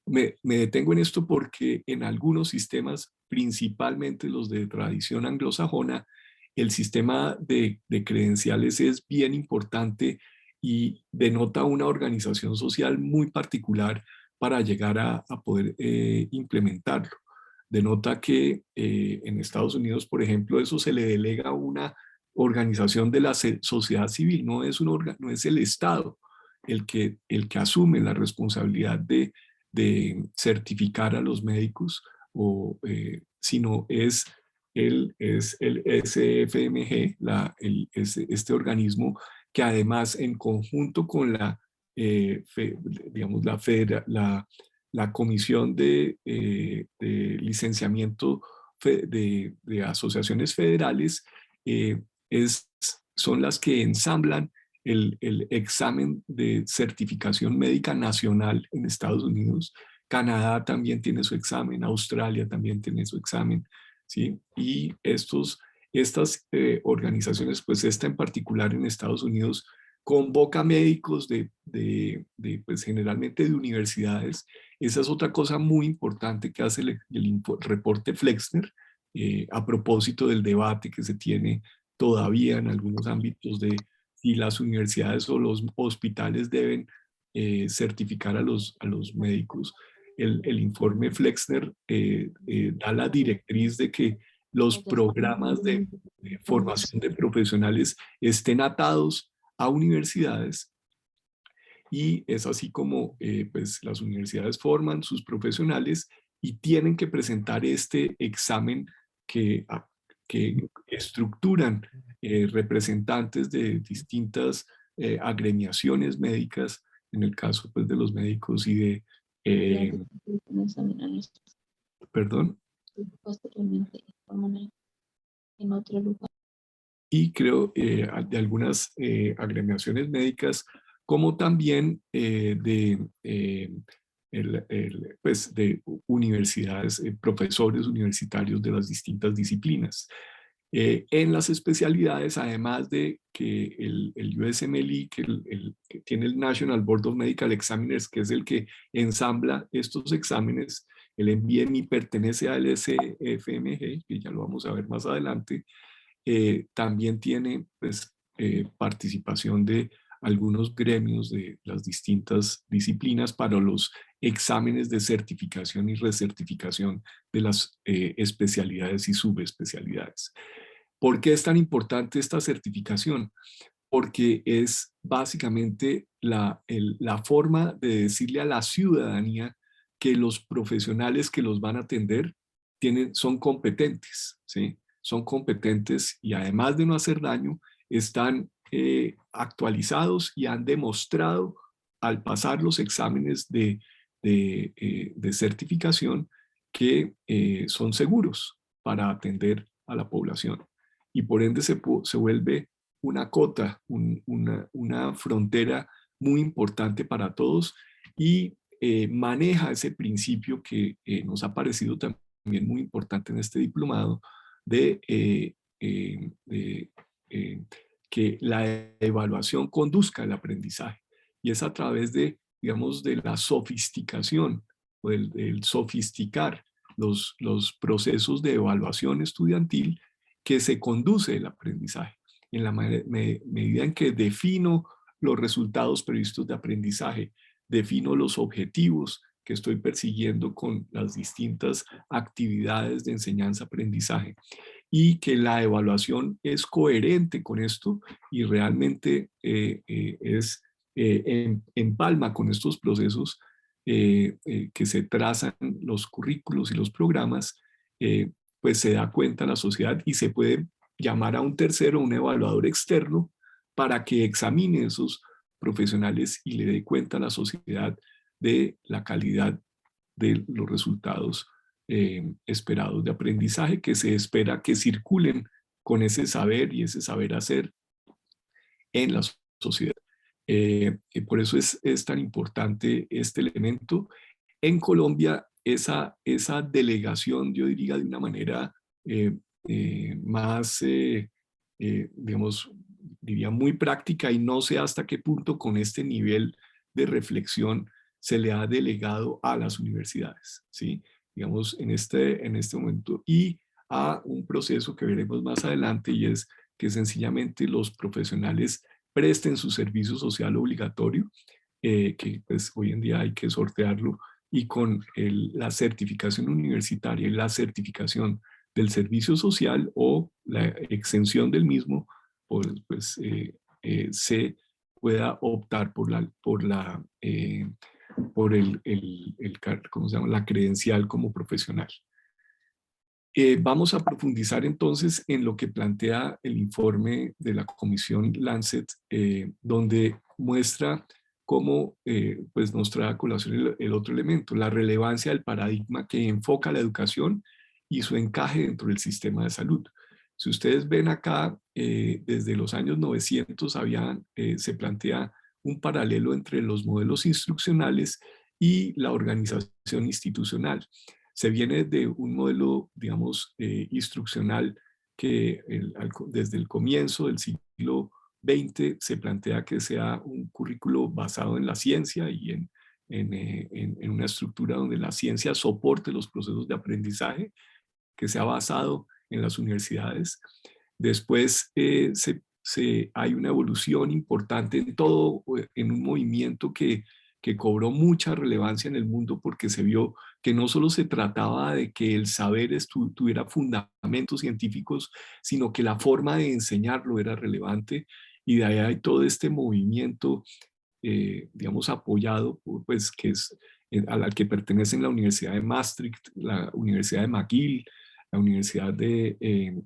Me detengo en esto porque en algunos sistemas, principalmente los de tradición anglosajona, el sistema de credenciales es bien importante y denota una organización social muy particular para llegar a poder implementarlo. Denota que en Estados Unidos, por ejemplo, eso se le delega a una organización de la sociedad civil, no es el Estado el que asume la responsabilidad de certificar a los médicos, sino es el SFMG, este organismo que además en conjunto con digamos, la Comisión de Licenciamiento de Asociaciones Federales, eh, son las que ensamblan el examen de certificación médica nacional en Estados Unidos. Canadá también tiene su examen, Australia también tiene su examen, ¿sí? Y estas organizaciones, pues esta en particular en Estados Unidos, convoca médicos pues generalmente de universidades. Esa es otra cosa muy importante que hace el reporte Flexner, a propósito del debate que se tiene todavía en algunos ámbitos de si las universidades o los hospitales deben certificar a los médicos. El informe Flexner da la directriz de que los programas de formación de profesionales estén atados a universidades, y es así como pues las universidades forman sus profesionales y tienen que presentar este examen que estructuran representantes de distintas agremiaciones médicas, en el caso pues, de los médicos y de... perdón. Posteriormente en otro lugar. Y creo de algunas agremiaciones médicas, como también pues de universidades, profesores universitarios de las distintas disciplinas. En las especialidades, además de que el USMLE, que tiene el National Board of Medical Examiners, que es el que ensambla estos exámenes, el NBMI pertenece al SFMG, que ya lo vamos a ver más adelante. También tiene pues, participación de algunos gremios de las distintas disciplinas para los exámenes de certificación y recertificación de las especialidades y subespecialidades. ¿Por qué es tan importante esta certificación? Porque es básicamente la forma de decirle a la ciudadanía que los profesionales que los van a atender son competentes, ¿sí? Son competentes y además de no hacer daño, están actualizados y han demostrado al pasar los exámenes de certificación que son seguros para atender a la población. Y por ende se vuelve una cota, una frontera muy importante para todos y maneja ese principio que nos ha parecido también muy importante en este diplomado de que la evaluación conduzca al aprendizaje. Y es a través de, digamos, de la sofisticación o del sofisticar los procesos de evaluación estudiantil que se conduce el aprendizaje. En la medida en que defino los resultados previstos de aprendizaje, defino los objetivos que estoy persiguiendo con las distintas actividades de enseñanza-aprendizaje y que la evaluación es coherente con esto y realmente empalma con estos procesos que se trazan los currículos y los programas, pues se da cuenta la sociedad y se puede llamar a un tercero, un evaluador externo, para que examine esos profesionales y le dé cuenta a la sociedad de la calidad de los resultados esperados de aprendizaje, que se espera que circulen con ese saber y ese saber hacer en la sociedad. Por eso es tan importante este elemento. En Colombia, esa delegación, yo diría de una manera más, digamos, diría muy práctica, y no sé hasta qué punto con este nivel de reflexión se le ha delegado a las universidades, ¿sí? Digamos, en este momento, y a un proceso que veremos más adelante, y es que sencillamente los profesionales presten su servicio social obligatorio, que pues hoy en día hay que sortearlo, y con la certificación universitaria y la certificación del servicio social o la exención del mismo, se pueda optar por la por ¿cómo se llama? La credencial como profesional. Vamos a profundizar entonces en lo que plantea el informe de la Comisión Lancet, donde muestra cómo pues nos trae a colación el otro elemento, la relevancia del paradigma que enfoca la educación y su encaje dentro del sistema de salud. Si ustedes ven acá, desde los años 900 se plantea un paralelo entre los modelos instruccionales y la organización institucional. Se viene de un modelo, digamos, instruccional que desde el comienzo del siglo XX se plantea que sea un currículo basado en la ciencia y en una estructura donde la ciencia soporte los procesos de aprendizaje, que sea basado en las universidades. Después hay una evolución importante en todo, en un movimiento que cobró mucha relevancia en el mundo porque se vio que no solo se trataba de que el saber tuviera fundamentos científicos, sino que la forma de enseñarlo era relevante, y de ahí hay todo este movimiento, digamos, apoyado, pues, que es al que pertenecen la Universidad de Maastricht, la Universidad de McGill, la Universidad de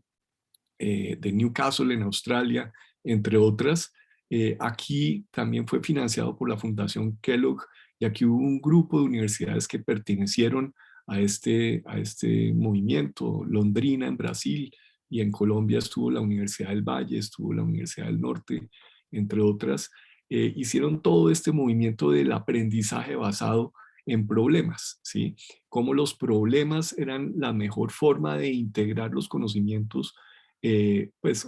Newcastle en Australia, entre otras. Aquí también fue financiado por la Fundación Kellogg, y aquí hubo un grupo de universidades que pertenecieron a este movimiento. Londrina en Brasil, y en Colombia estuvo la Universidad del Valle, estuvo la Universidad del Norte, entre otras. Hicieron todo este movimiento del aprendizaje basado en problemas, ¿sí? Cómo los problemas eran la mejor forma de integrar los conocimientos, pues,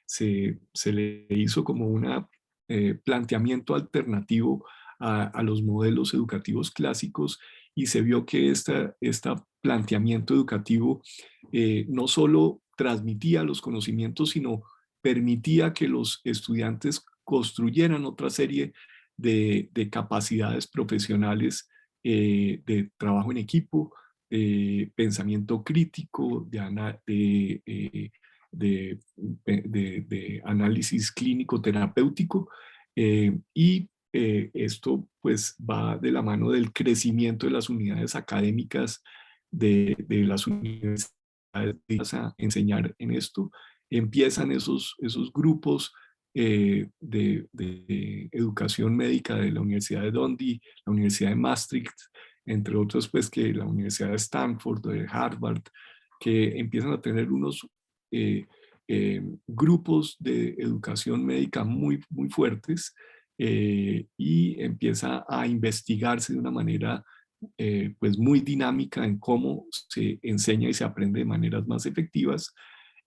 se le hizo como un planteamiento alternativo a los modelos educativos clásicos, y se vio que este planteamiento educativo no solo transmitía los conocimientos, sino permitía que los estudiantes construyeran otra serie de capacidades profesionales, de trabajo en equipo, de pensamiento crítico, de análisis clínico terapéutico, y esto pues va de la mano del crecimiento de las unidades académicas de las universidades a enseñar en esto. Empiezan esos grupos de educación médica de la Universidad de Dundee, la Universidad de Maastricht, entre otros, pues, que la Universidad de Stanford, de Harvard, que empiezan a tener unos grupos de educación médica muy, muy fuertes, y empieza a investigarse de una manera pues muy dinámica en cómo se enseña y se aprende de maneras más efectivas,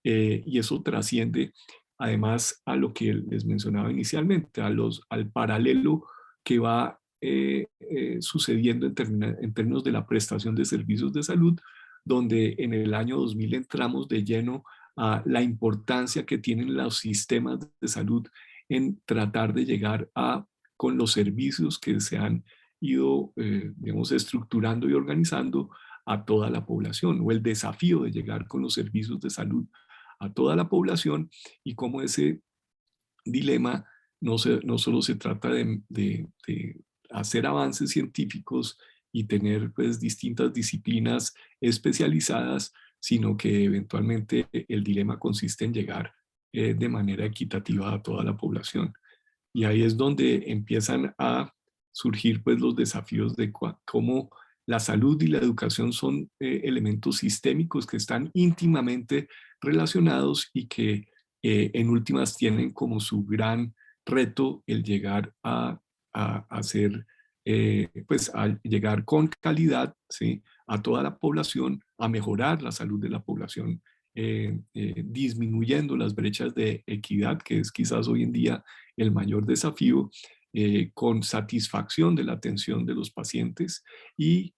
y eso trasciende además a lo que les mencionaba inicialmente, al paralelo que va sucediendo en términos de la prestación de servicios de salud, donde en el año 2000 entramos de lleno a la importancia que tienen los sistemas de salud en tratar de llegar con los servicios que se han ido, digamos, estructurando y organizando a toda la población, o el desafío de llegar con los servicios de salud a toda la población, y cómo ese dilema no solo se trata de hacer avances científicos y tener, pues, distintas disciplinas especializadas, sino que eventualmente el dilema consiste en llegar de manera equitativa a toda la población. Y ahí es donde empiezan a surgir, pues, los desafíos de cómo la salud y la educación son elementos sistémicos que están íntimamente relacionados, y que en últimas tienen como su gran reto el llegar a hacer, pues, a llegar con calidad, ¿sí?, a toda la población, a mejorar la salud de la población, disminuyendo las brechas de equidad, que es quizás hoy en día el mayor desafío, con satisfacción de la atención de los pacientes, y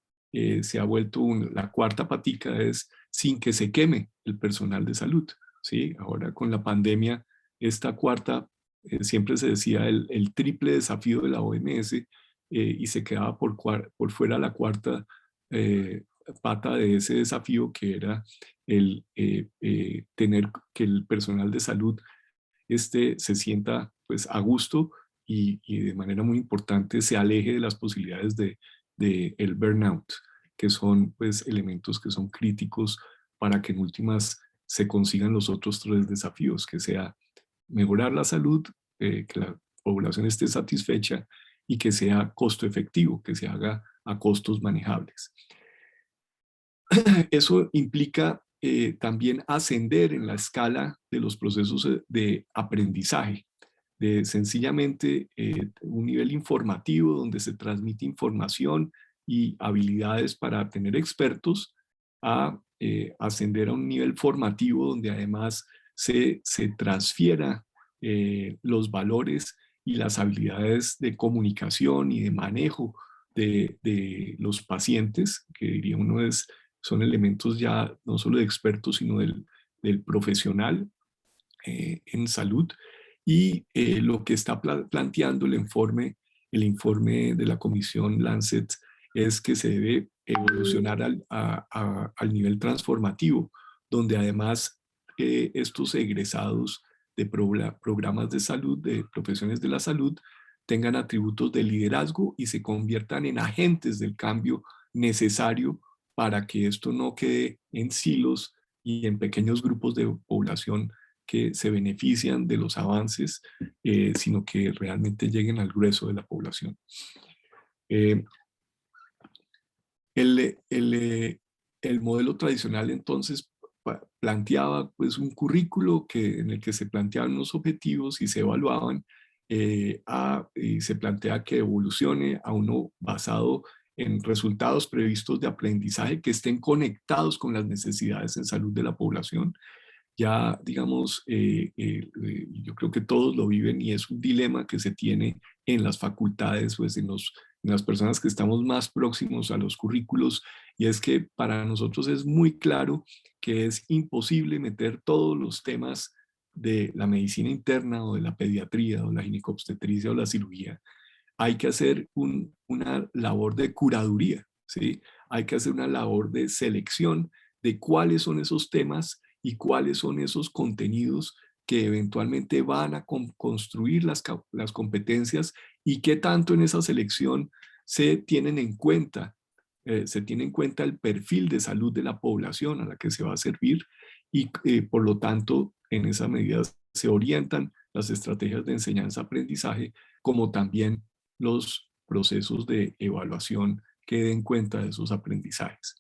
se ha vuelto la cuarta patica es sin que se queme el personal de salud, ¿sí? Ahora con la pandemia, esta cuarta, siempre se decía el triple desafío de la OMS, y se quedaba por fuera la cuarta pata de ese desafío, que era tener que el personal de salud se sienta, pues, a gusto, y de manera muy importante se aleje de las posibilidades de el burnout, que son pues elementos que son críticos para que en últimas se consigan los otros tres desafíos, que sea mejorar la salud, que la población esté satisfecha y que sea costo efectivo, que se haga a costos manejables. Eso implica también ascender en la escala de los procesos de aprendizaje, de sencillamente un nivel informativo donde se transmite información y habilidades para tener expertos, a ascender a un nivel formativo donde además se transfiera los valores y las habilidades de comunicación y de manejo de los pacientes, que diría uno son elementos ya no solo de expertos, sino del profesional en salud. Y lo que está planteando el informe de la Comisión Lancet es que se debe evolucionar al nivel transformativo, donde además estos egresados de programas de salud, de profesiones de la salud, tengan atributos de liderazgo y se conviertan en agentes del cambio necesario para que esto no quede en silos y en pequeños grupos de población que se benefician de los avances, sino que realmente lleguen al grueso de la población. El modelo tradicional entonces planteaba pues un currículo en el que se planteaban unos objetivos y se evaluaban, y se plantea que evolucione a uno basado en resultados previstos de aprendizaje que estén conectados con las necesidades en salud de la población. Ya, digamos, yo creo que todos lo viven y es un dilema que se tiene en las facultades, pues en las personas que estamos más próximos a los currículos, y es que para nosotros es muy claro que es imposible meter todos los temas de la medicina interna o de la pediatría o la ginecobstetricia o la cirugía. Hay que hacer una labor de curaduría, ¿sí? Hay que hacer una labor de selección de cuáles son esos temas y cuáles son esos contenidos que eventualmente van a construir las competencias y qué tanto en esa selección se tienen en cuenta. Se tiene en cuenta el perfil de salud de la población a la que se va a servir y por lo tanto en esa medida se orientan las estrategias de enseñanza-aprendizaje como también los procesos de evaluación que den cuenta de esos aprendizajes.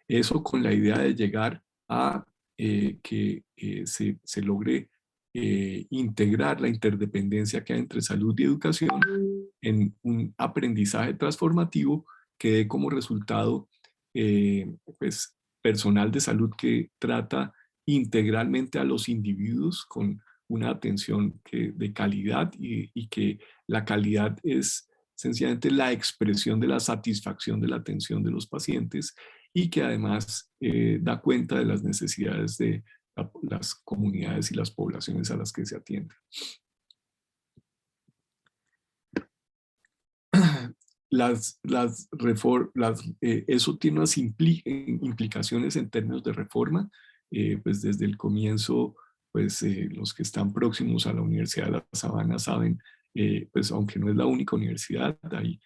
Eso con la idea de llegar a que se logre integrar la interdependencia que hay entre salud y educación en un aprendizaje transformativo que dé como resultado pues, personal de salud que trata integralmente a los individuos con una atención de calidad y que la calidad es sencillamente la expresión de la satisfacción de la atención de los pacientes y que además da cuenta de las necesidades de las comunidades y las poblaciones a las que se atiende. Eso tiene unas implicaciones en términos de reforma, pues desde el comienzo, pues los que están próximos a la Universidad de La Sabana saben, pues aunque no es la única universidad, hay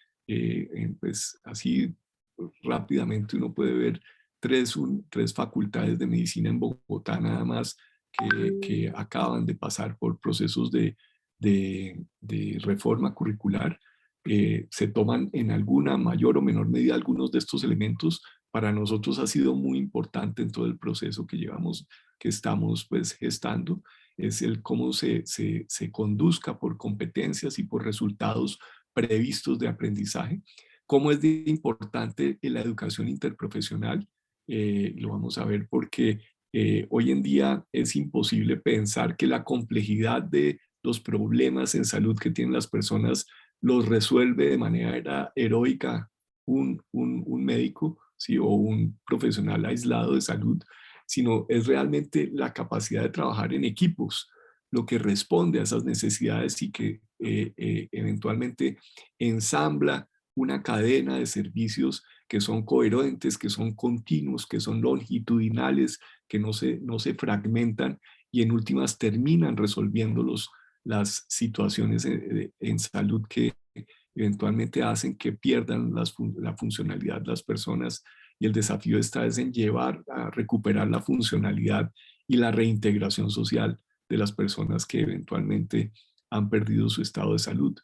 pues así rápidamente uno puede ver tres facultades de medicina en Bogotá nada más que acaban de pasar por procesos de reforma curricular. Se toman en alguna mayor o menor medida algunos de estos elementos. Para nosotros ha sido muy importante en todo el proceso que llevamos, que estamos pues gestando, es el cómo se conduzca por competencias y por resultados previstos de aprendizaje. Cómo es de importante la educación interprofesional, lo vamos a ver porque hoy en día es imposible pensar que la complejidad de los problemas en salud que tienen las personas los resuelve de manera heroica un médico, ¿sí? O un profesional aislado de salud, sino es realmente la capacidad de trabajar en equipos lo que responde a esas necesidades y que eventualmente ensambla una cadena de servicios que son coherentes, que son continuos, que son longitudinales, que no se fragmentan y en últimas terminan resolviendo las situaciones en salud que eventualmente hacen que pierdan la funcionalidad de las personas, y el desafío está es en llevar a recuperar la funcionalidad y la reintegración social de las personas que eventualmente han perdido su estado de salud.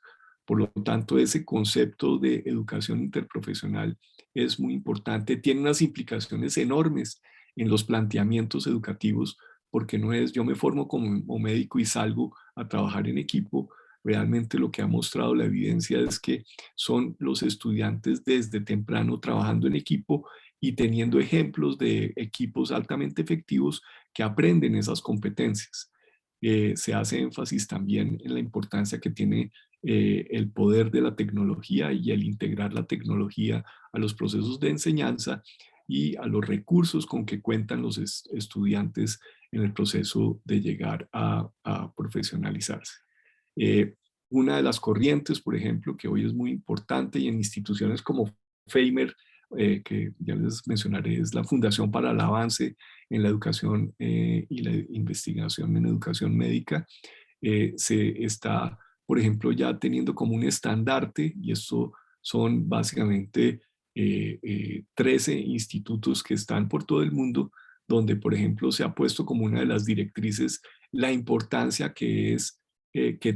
Por lo tanto, ese concepto de educación interprofesional es muy importante, tiene unas implicaciones enormes en los planteamientos educativos, porque no es yo me formo como médico y salgo a trabajar en equipo. Realmente lo que ha mostrado la evidencia es que son los estudiantes desde temprano trabajando en equipo y teniendo ejemplos de equipos altamente efectivos que aprenden esas competencias. Se hace énfasis también en la importancia que tiene el poder de la tecnología y el integrar la tecnología a los procesos de enseñanza y a los recursos con que cuentan los estudiantes en el proceso de llegar a profesionalizarse. Una de las corrientes, por ejemplo, que hoy es muy importante y en instituciones como FEIMER, que ya les mencionaré, es la Fundación para el Avance en la Educación y la Investigación en Educación Médica, se está, por ejemplo, ya teniendo como un estandarte, y esto son básicamente 13 institutos que están por todo el mundo, donde, por ejemplo, se ha puesto como una de las directrices la importancia que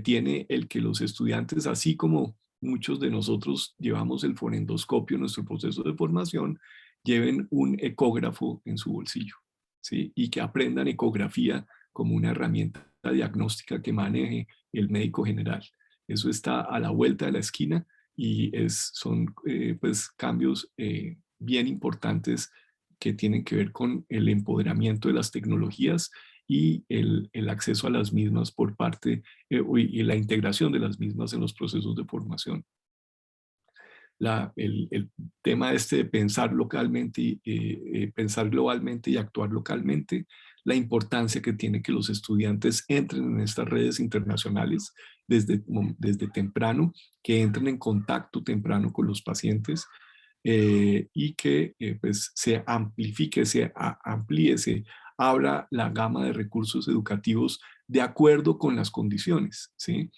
tiene el que los estudiantes, así como muchos de nosotros llevamos el fonendoscopio en nuestro proceso de formación, lleven un ecógrafo en su bolsillo, ¿sí? Y que aprendan ecografía como una herramienta diagnóstica que maneje el médico general. Eso está a la vuelta de la esquina y son pues cambios bien importantes que tienen que ver con el empoderamiento de las tecnologías y el acceso a las mismas por parte y la integración de las mismas en los procesos de formación. El tema de pensar localmente, pensar globalmente y actuar localmente, la importancia que tiene que los estudiantes entren en estas redes internacionales desde temprano, que entren en contacto temprano con los pacientes y que pues se amplifique, se amplíe, se abra la gama de recursos educativos de acuerdo con las condiciones, ¿sí?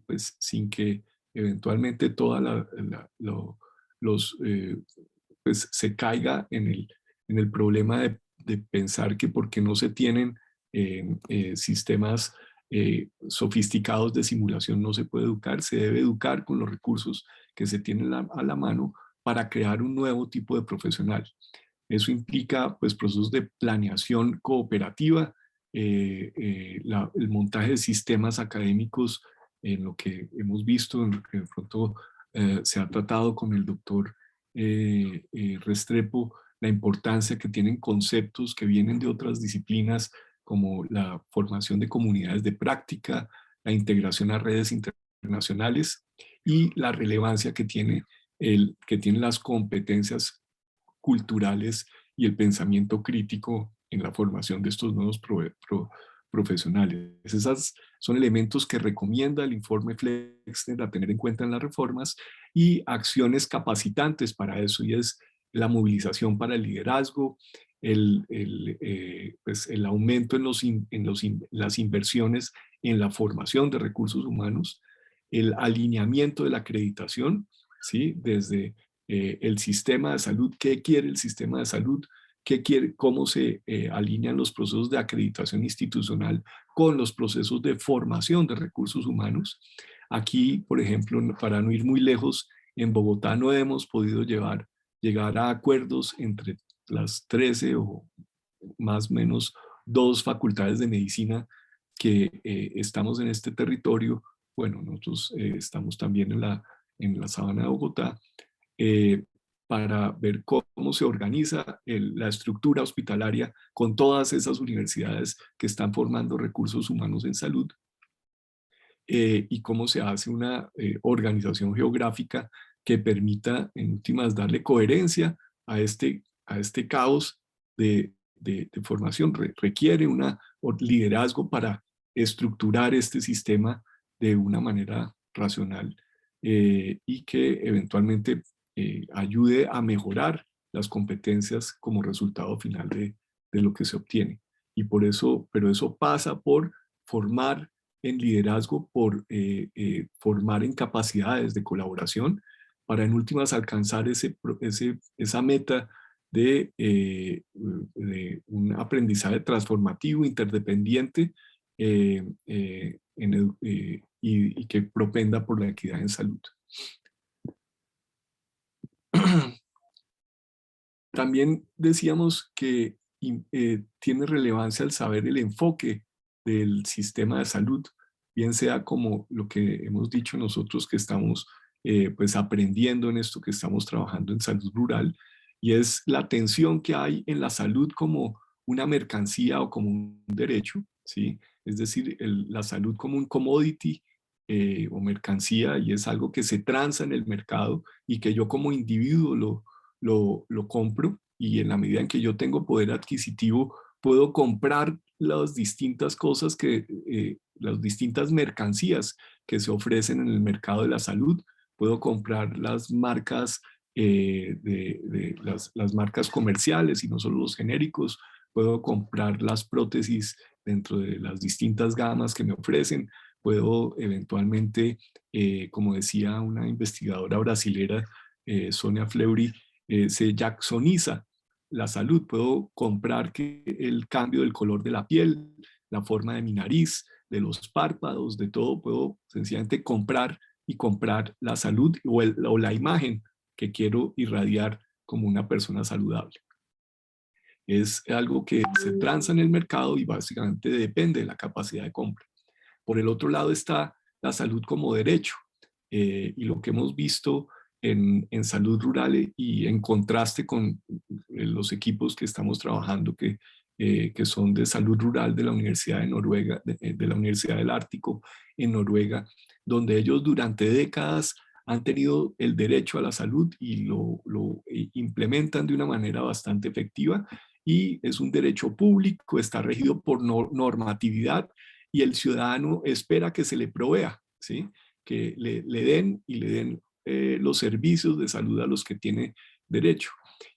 Pues sin que eventualmente pues se caiga en el problema de pensar que porque no se tienen sistemas sofisticados de simulación no se puede educar, se debe educar con los recursos que se tienen a la mano para crear un nuevo tipo de profesional. Eso implica pues procesos de planeación cooperativa, el montaje de sistemas académicos en lo que hemos visto, en lo que de pronto se ha tratado con el doctor Restrepo, la importancia que tienen conceptos que vienen de otras disciplinas como la formación de comunidades de práctica, la integración a redes internacionales y la relevancia que tienen las competencias culturales y el pensamiento crítico en la formación de estos nuevos profesionales. Esos son elementos que recomienda el informe Flexner a tener en cuenta en las reformas y acciones capacitantes para eso, y es la movilización para el liderazgo, pues el aumento en las inversiones en la formación de recursos humanos, el alineamiento de la acreditación, ¿sí? Desde el sistema de salud, qué quiere el sistema de salud, qué quiere, cómo se alinean los procesos de acreditación institucional con los procesos de formación de recursos humanos. Aquí, por ejemplo, para no ir muy lejos, en Bogotá no hemos podido llegar a acuerdos entre las 13 o más o menos 2 facultades de medicina que estamos en este territorio. Bueno, nosotros estamos también en la sabana de Bogotá, eh, para ver cómo se organiza la estructura hospitalaria con todas esas universidades que están formando recursos humanos en salud y cómo se hace una organización geográfica que permita, en últimas, darle coherencia a este caos de formación. Requiere un liderazgo para estructurar este sistema de una manera racional y que eventualmente ayude a mejorar las competencias como resultado final de lo que se obtiene. Y por eso, pero eso pasa por formar en liderazgo por formar en capacidades de colaboración para en últimas alcanzar esa meta de un aprendizaje transformativo, interdependiente y que propenda por la equidad en salud. También decíamos que tiene relevancia el saber el enfoque del sistema de salud, bien sea como lo que hemos dicho nosotros que estamos pues aprendiendo en esto que estamos trabajando en salud rural, y es la atención que hay en la salud como una mercancía o como un derecho, ¿sí? Es decir, la salud como un commodity o mercancía, y es algo que se transa en el mercado y que yo como individuo lo compro, y en la medida en que yo tengo poder adquisitivo puedo comprar las distintas cosas las distintas mercancías que se ofrecen en el mercado de la salud. Puedo comprar las marcas, las marcas comerciales y no solo los genéricos. Puedo comprar las prótesis dentro de las distintas gamas que me ofrecen. Puedo eventualmente, como decía una investigadora brasilera, Sonia Fleury, se jacksoniza la salud. Puedo comprar el cambio del color de la piel, la forma de mi nariz, de los párpados, de todo. Puedo sencillamente comprar y comprar la salud o la imagen que quiero irradiar como una persona saludable. Es algo que se transa en el mercado y básicamente depende de la capacidad de compra. Por el otro lado está la salud como derecho, y lo que hemos visto en salud rural y en contraste con los equipos que estamos trabajando que son de salud rural de la Universidad de Noruega, de la Universidad del Ártico en Noruega, donde ellos durante décadas han tenido el derecho a la salud y lo implementan de una manera bastante efectiva, y es un derecho público, está regido por normatividad y el ciudadano espera que se le provea, ¿sí? Que le den los servicios de salud a los que tiene derecho.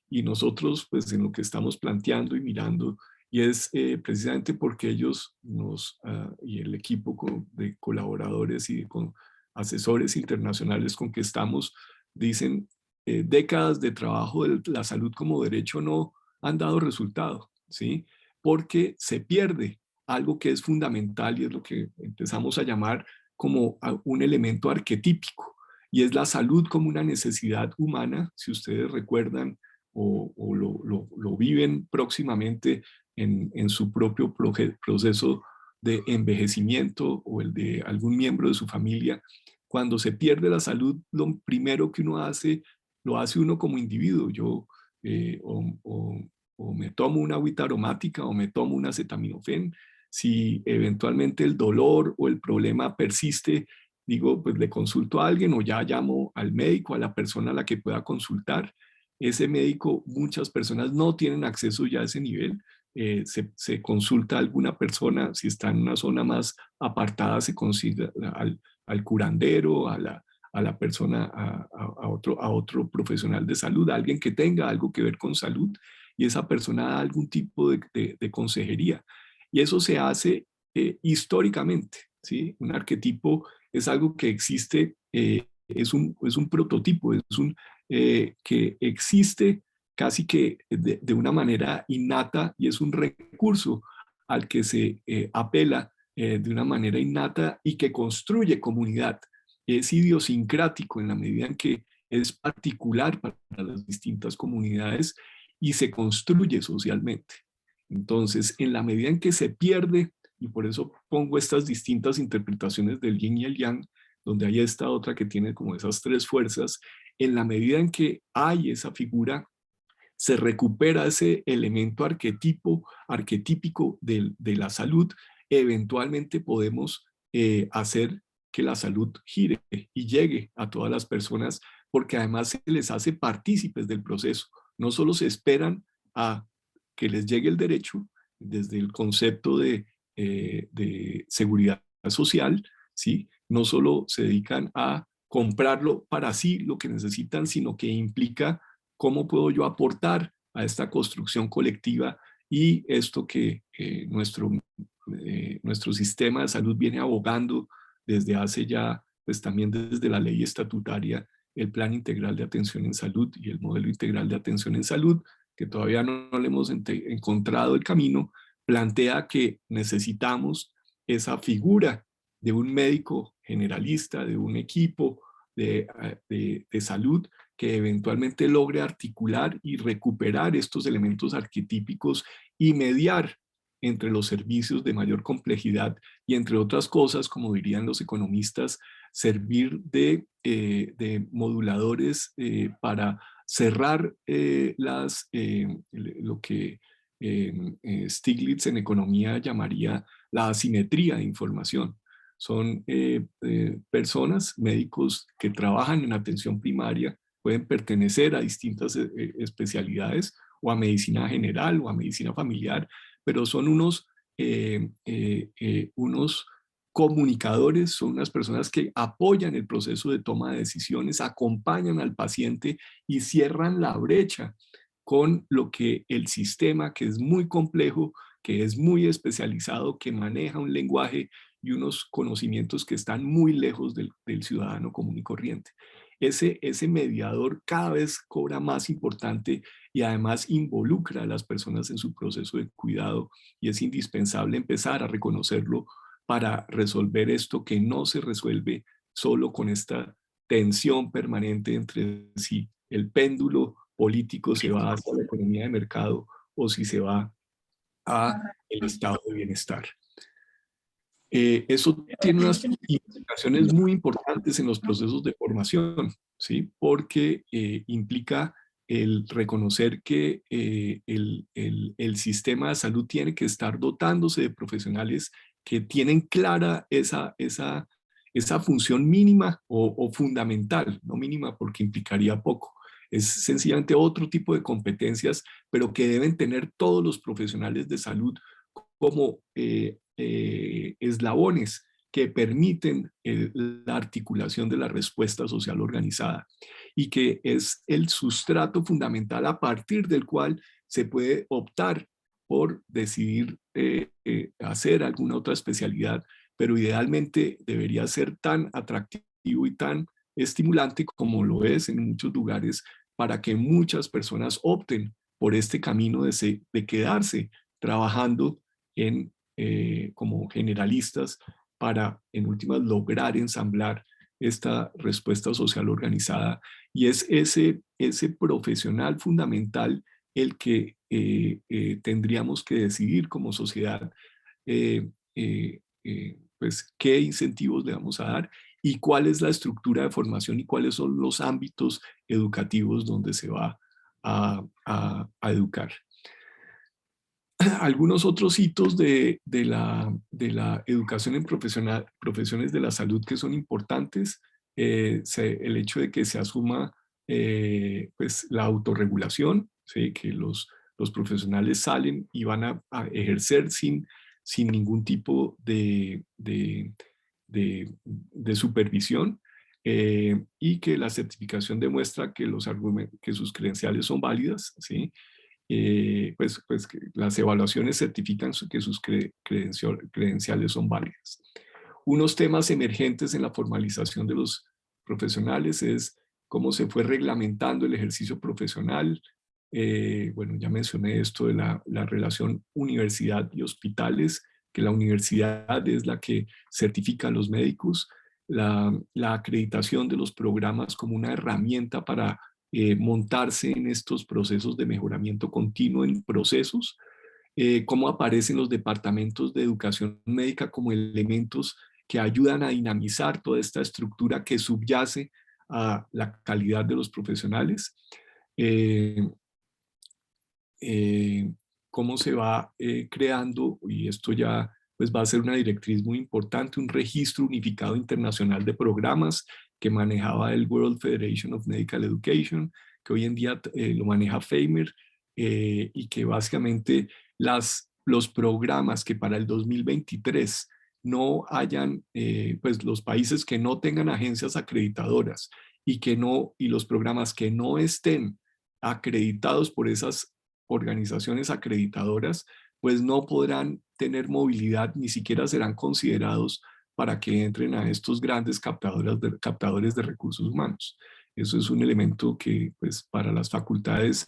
Y nosotros, pues en lo que estamos planteando y mirando, y es precisamente porque ellos y el equipo de colaboradores y con asesores internacionales con que estamos, dicen, décadas de trabajo de la salud como derecho no han dado resultado, ¿sí? Porque se pierde algo que es fundamental y es lo que empezamos a llamar como un elemento arquetípico, y es la salud como una necesidad humana. Si ustedes recuerdan o lo viven próximamente en su propio proceso de envejecimiento o el de algún miembro de su familia, cuando se pierde la salud, lo primero que uno hace, lo hace uno como individuo. Yo o me tomo una agüita aromática o me tomo un acetaminofén. Si eventualmente el dolor o el problema persiste, digo, pues le consulto a alguien o ya llamo al médico, a la persona a la que pueda consultar. Ese médico, muchas personas no tienen acceso ya a ese nivel. Se consulta a alguna persona, si está en una zona más apartada, se consigue al curandero, a la persona, a otro profesional de salud, a alguien que tenga algo que ver con salud, y esa persona da algún tipo de consejería. Y eso se hace históricamente, ¿sí? Un arquetipo es algo que existe, es un prototipo, que existe casi que de una manera innata, y es un recurso al que se apela de una manera innata y que construye comunidad. Es idiosincrático en la medida en que es particular para las distintas comunidades y se construye socialmente. Entonces, en la medida en que se pierde, y por eso pongo estas distintas interpretaciones del yin y el yang, donde hay esta otra que tiene como esas tres fuerzas, en la medida en que hay esa figura, se recupera ese elemento arquetípico de la salud, eventualmente podemos hacer que la salud gire y llegue a todas las personas, porque además se les hace partícipes del proceso. No solo se esperan a que les llegue el derecho desde el concepto de seguridad social, ¿sí? No solo se dedican a comprarlo para sí lo que necesitan, sino que implica cómo puedo yo aportar a esta construcción colectiva y esto que nuestro nuestro sistema de salud viene abogando desde hace ya, pues también desde la ley estatutaria, el Plan Integral de Atención en Salud y el Modelo Integral de Atención en Salud, que todavía no le hemos encontrado el camino, plantea que necesitamos esa figura de un médico generalista, de un equipo de salud que eventualmente logre articular y recuperar estos elementos arquetípicos y mediar entre los servicios de mayor complejidad y entre otras cosas, como dirían los economistas, servir de moduladores para cerrar lo que Stiglitz en economía llamaría la asimetría de información. Son personas, médicos que trabajan en atención primaria, pueden pertenecer a distintas especialidades o a medicina general o a medicina familiar, pero son unos comunicadores, son unas personas que apoyan el proceso de toma de decisiones, acompañan al paciente y cierran la brecha con lo que el sistema, que es muy complejo, que es muy especializado, que maneja un lenguaje y unos conocimientos que están muy lejos del ciudadano común y corriente. Ese mediador cada vez cobra más importante y además involucra a las personas en su proceso de cuidado y es indispensable empezar a reconocerlo para resolver esto que no se resuelve solo con esta tensión permanente entre si el péndulo político se va hacia la economía de mercado o si se va a el estado de bienestar. Eso tiene unas implicaciones muy importantes en los procesos de formación, ¿sí? Porque implica el reconocer que el sistema de salud tiene que estar dotándose de profesionales que tienen clara esa función mínima o fundamental, no mínima porque implicaría poco. Es sencillamente otro tipo de competencias, pero que deben tener todos los profesionales de salud como eslabones que permiten la articulación de la respuesta social organizada y que es el sustrato fundamental a partir del cual se puede optar por decidir hacer alguna otra especialidad, pero idealmente debería ser tan atractivo y tan estimulante como lo es en muchos lugares para que muchas personas opten por este camino de quedarse trabajando como generalistas para, en últimas, lograr ensamblar esta respuesta social organizada. Y es ese profesional fundamental el que tendríamos que decidir como sociedad pues qué incentivos le vamos a dar y cuál es la estructura de formación y cuáles son los ámbitos educativos donde se va a educar. Algunos otros hitos de la educación en profesiones de la salud que son importantes, el hecho de que se asuma pues, la autorregulación, ¿sí? Que los profesionales salen y van a ejercer sin ningún tipo de supervisión, y que la certificación demuestra que, que sus credenciales son válidas, ¿sí? Pues que las evaluaciones certifican que sus credenciales son válidas. Unos temas emergentes en la formalización de los profesionales es cómo se fue reglamentando el ejercicio profesional. Bueno, ya mencioné esto de la relación universidad y hospitales, que la universidad es la que certifica a los médicos, la acreditación de los programas como una herramienta para montarse en estos procesos de mejoramiento continuo en procesos, cómo aparecen los departamentos de educación médica como elementos que ayudan a dinamizar toda esta estructura que subyace a la calidad de los profesionales, cómo se va creando, y esto ya pues va a ser una directriz muy importante, un registro unificado internacional de programas que manejaba el World Federation of Medical Education, que hoy en día lo maneja FAMER, y que básicamente los programas que para el 2023 no hayan, pues los países que no tengan agencias acreditadoras y los programas que no estén acreditados por esas organizaciones acreditadoras pues no podrán tener movilidad, ni siquiera serán considerados para que entren a estos grandes captadores de recursos humanos. Eso es un elemento que, pues, para las facultades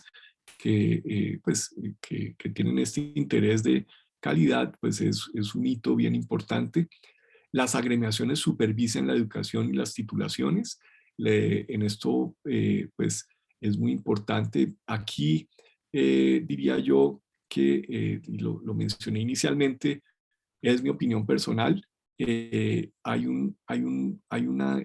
que tienen este interés de calidad, pues es un hito bien importante. Las agremiaciones supervisan la educación y las titulaciones. En esto, pues, es muy importante. Aquí diría yo que, y lo mencioné inicialmente, es mi opinión personal, hay un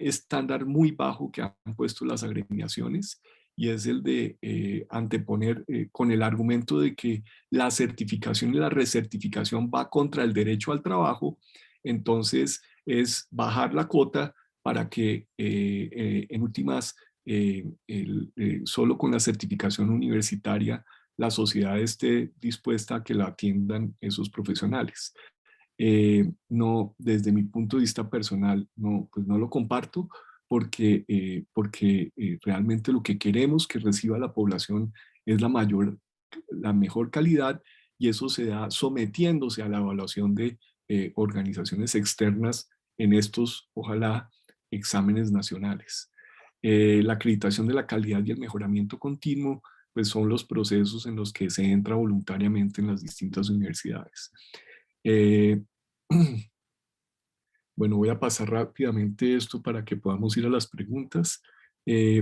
estándar muy bajo que han puesto las agremiaciones, y es el de anteponer con el argumento de que la certificación y la recertificación va contra el derecho al trabajo. Entonces es bajar la cuota para que en últimas solo con la certificación universitaria la sociedad esté dispuesta a que la atiendan esos profesionales. No, desde mi punto de vista personal, no, pues no lo comparto, porque realmente lo que queremos que reciba la población es la mejor calidad, y eso se da sometiéndose a la evaluación de organizaciones externas en estos, ojalá, exámenes nacionales. La acreditación de la calidad y el mejoramiento continuo, pues son los procesos en los que se entra voluntariamente en las distintas universidades. Eh, bueno, voy a pasar rápidamente esto para que podamos ir a las preguntas.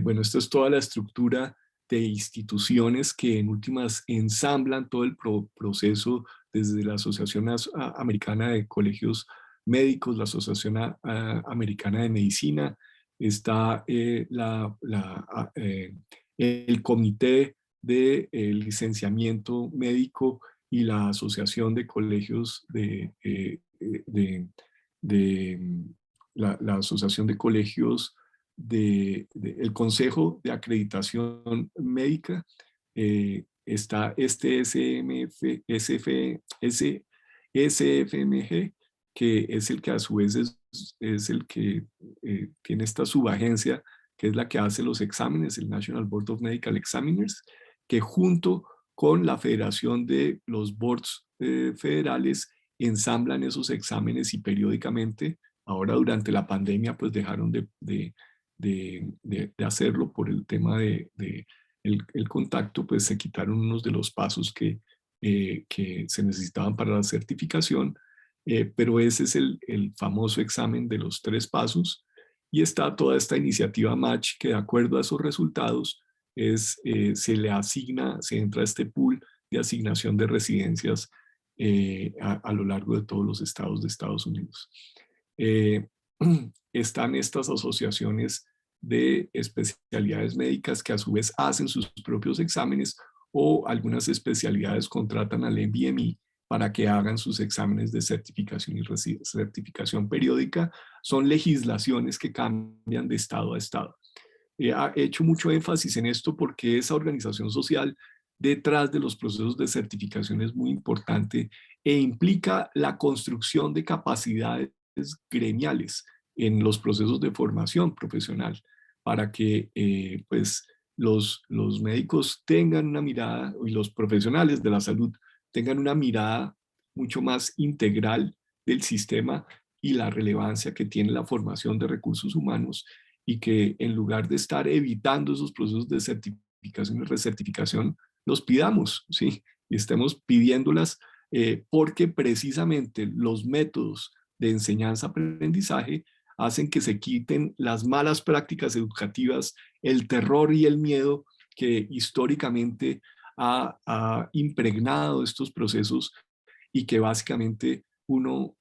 Bueno, esta es toda la estructura de instituciones que en últimas ensamblan todo el proceso, desde la Asociación Americana de Colegios Médicos, la Asociación Americana de Medicina, está el Comité de Licenciamiento Médico y la Asociación de Colegios de la Asociación de Colegios, el Consejo de Acreditación Médica, está este SFMG, que es el que a su vez es el que tiene esta subagencia, que es la que hace los exámenes, el National Board of Medical Examiners, que junto con la Federación de los Boards Federales ensamblan esos exámenes, y periódicamente, ahora durante la pandemia, pues dejaron de hacerlo por el tema el contacto, pues se quitaron unos de los pasos que se necesitaban para la certificación, pero ese es el famoso examen de los 3 pasos, y está toda esta iniciativa Match, que de acuerdo a esos resultados se le asigna, se entra a este pool de asignación de residencias a lo largo de todos los estados de Estados Unidos. Están estas asociaciones de especialidades médicas que a su vez hacen sus propios exámenes, o algunas especialidades contratan al MBME para que hagan sus exámenes de certificación y certificación periódica. Son legislaciones que cambian de estado a estado. He hecho mucho énfasis en esto porque esa organización social detrás de los procesos de certificación es muy importante, e implica la construcción de capacidades gremiales en los procesos de formación profesional, para que pues los médicos tengan una mirada, y los profesionales de la salud tengan una mirada mucho más integral del sistema y la relevancia que tiene la formación de recursos humanos, y que en lugar de estar evitando esos procesos de certificación y recertificación, los pidamos, ¿sí? Y estemos pidiéndolas, porque precisamente los métodos de enseñanza-aprendizaje hacen que se quiten las malas prácticas educativas, el terror y el miedo que históricamente ha impregnado estos procesos, y que básicamente uno,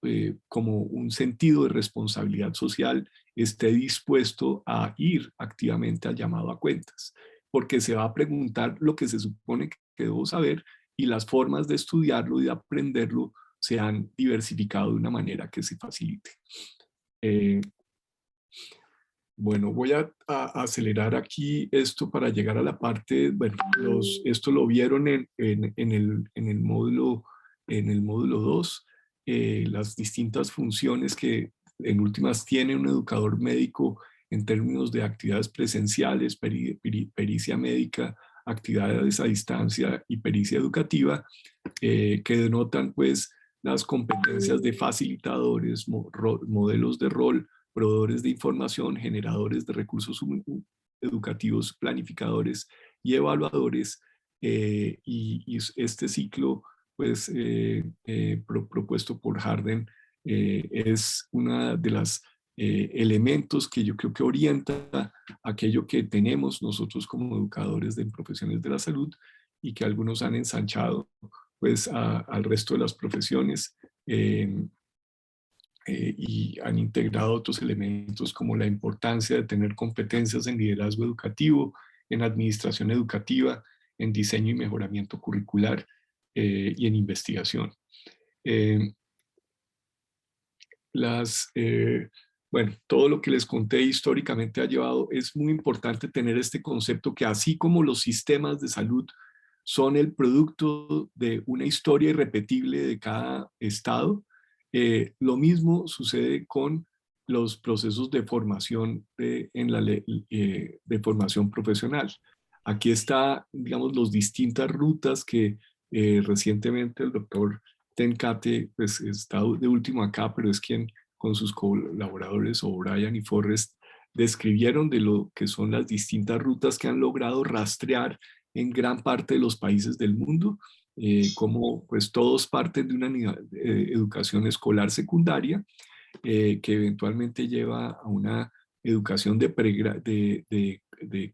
como un sentido de responsabilidad social, esté dispuesto a ir activamente al llamado a cuentas, porque se va a preguntar lo que se supone que debo saber, y las formas de estudiarlo y de aprenderlo se han diversificado de una manera que se facilite. Bueno, voy a acelerar aquí esto para llegar a la parte, bueno, esto lo vieron en el módulo 2, las distintas funciones que en últimas tiene un educador médico en términos de actividades presenciales, pericia médica, actividades a distancia y pericia educativa, que denotan pues las competencias de facilitadores, modelos de rol, proveedores de información, generadores de recursos educativos, planificadores y evaluadores. Y este ciclo pues, propuesto por Harden es una de las elementos que yo creo que orienta aquello que tenemos nosotros como educadores de profesiones de la salud y que algunos han ensanchado pues al resto de las profesiones y han integrado otros elementos como la importancia de tener competencias en liderazgo educativo, en administración educativa, en diseño y mejoramiento curricular y en investigación. Bueno, todo lo que les conté históricamente ha llevado, es muy importante tener este concepto que así como los sistemas de salud son el producto de una historia irrepetible de cada estado, lo mismo sucede con los procesos de formación de formación profesional. Aquí está, digamos, las distintas rutas que recientemente el doctor Tenkate pues, está de último acá, pero es quien con sus colaboradores O'Brien y Forrest describieron de lo que son las distintas rutas que han logrado rastrear en gran parte de los países del mundo, como pues todos parten de una educación escolar secundaria que eventualmente lleva a una educación de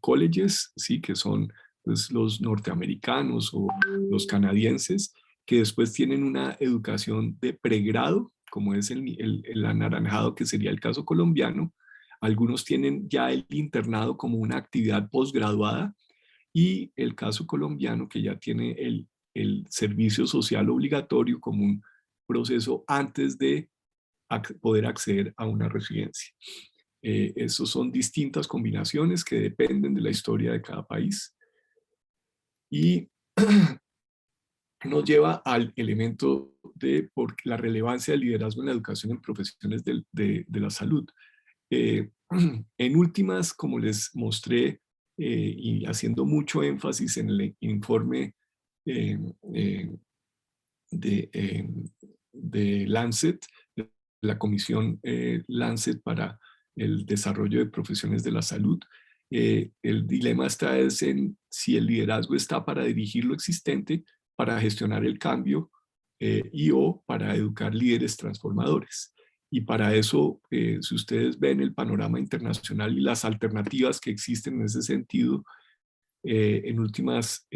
colleges, ¿sí? Que son pues, los norteamericanos o los canadienses, que después tienen una educación de pregrado, como es el anaranjado, que sería el caso colombiano. Algunos tienen ya el internado como una actividad posgraduada y el caso colombiano, que ya tiene el servicio social obligatorio como un proceso antes de poder acceder a una residencia. Esas son distintas combinaciones que dependen de la historia de cada país. Y nos lleva al elemento de la relevancia del liderazgo en la educación en profesiones de la salud. En últimas, como les mostré, y haciendo mucho énfasis en el informe eh, eh, de Lancet, la Comisión Lancet para el Desarrollo de Profesiones de la Salud, el dilema está en si el liderazgo está para dirigir lo existente, para gestionar el cambio y o para educar líderes transformadores. Y para eso, si ustedes ven el panorama internacional y las alternativas que existen en ese sentido, en últimas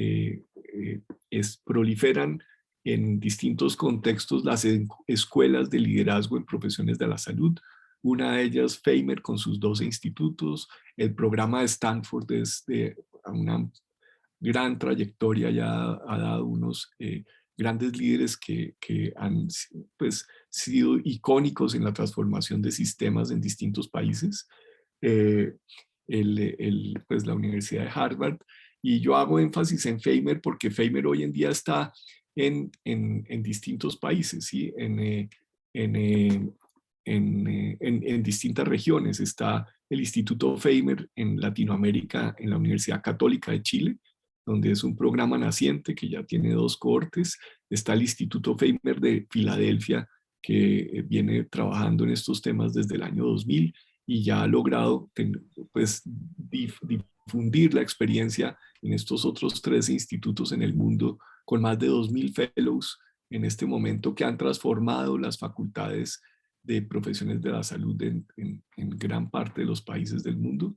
proliferan en distintos contextos las escuelas de liderazgo en profesiones de la salud. Una de ellas, Feimer, con sus 12 institutos. El programa de Stanford es de una gran trayectoria, ya ha dado unos grandes líderes que han pues, sido icónicos en la transformación de sistemas en distintos países. Pues, la Universidad de Harvard. Y yo hago énfasis en Feimer porque Feimer hoy en día está en distintos países, ¿sí? En distintas regiones. Está el Instituto Feimer en Latinoamérica, en la Universidad Católica de Chile, donde es un programa naciente que ya tiene 2 cohortes. Está el Instituto Feimer de Filadelfia, que viene trabajando en estos temas desde el año 2000 y ya ha logrado pues, difundir la experiencia en estos otros 13 institutos en el mundo, con más de 2000 fellows en este momento, que han transformado las facultades de profesiones de la salud en gran parte de los países del mundo.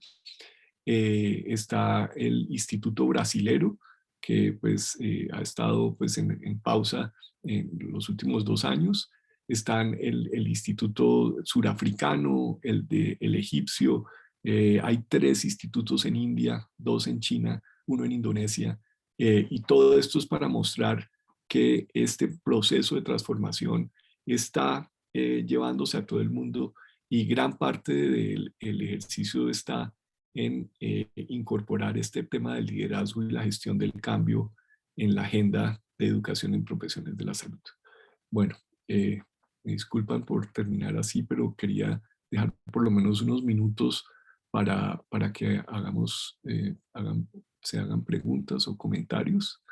Está el Instituto Brasilero, que pues, ha estado pues, en pausa en los últimos 2 años. Están el Instituto Surafricano, el egipcio. Hay 3 institutos en India, 2 en China, 1 en Indonesia. Y todo esto es para mostrar que este proceso de transformación está llevándose a todo el mundo y gran parte del ejercicio está en incorporar este tema del liderazgo y la gestión del cambio en la agenda de educación en profesiones de la salud. Bueno, me disculpan por terminar así, pero quería dejar por lo menos unos minutos para que se hagan preguntas o comentarios.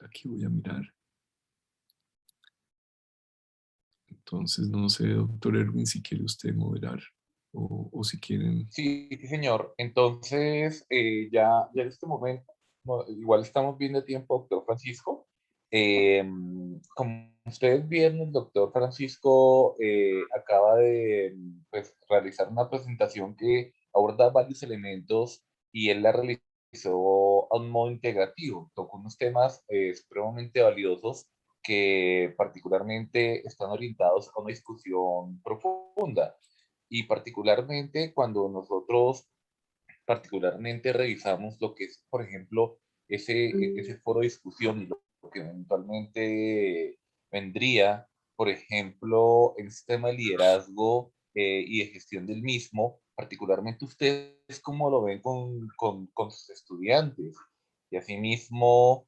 Aquí voy a mirar. Entonces, no sé, doctor Erwin, si quiere usted moderar o si quieren. Sí, sí, señor. Entonces, ya en este momento, igual estamos bien de tiempo, doctor Francisco. Como ustedes vieron, el doctor Francisco acaba de pues, realizar una presentación que aborda varios elementos y él la realizó a un modo integrativo. Tocó unos temas supremamente valiosos que particularmente están orientados a una discusión profunda y particularmente cuando nosotros particularmente revisamos lo que es, por ejemplo, ese foro de discusión y lo que eventualmente vendría, por ejemplo, el sistema de liderazgo y de gestión del mismo, particularmente ustedes cómo lo ven con sus estudiantes. Y asimismo,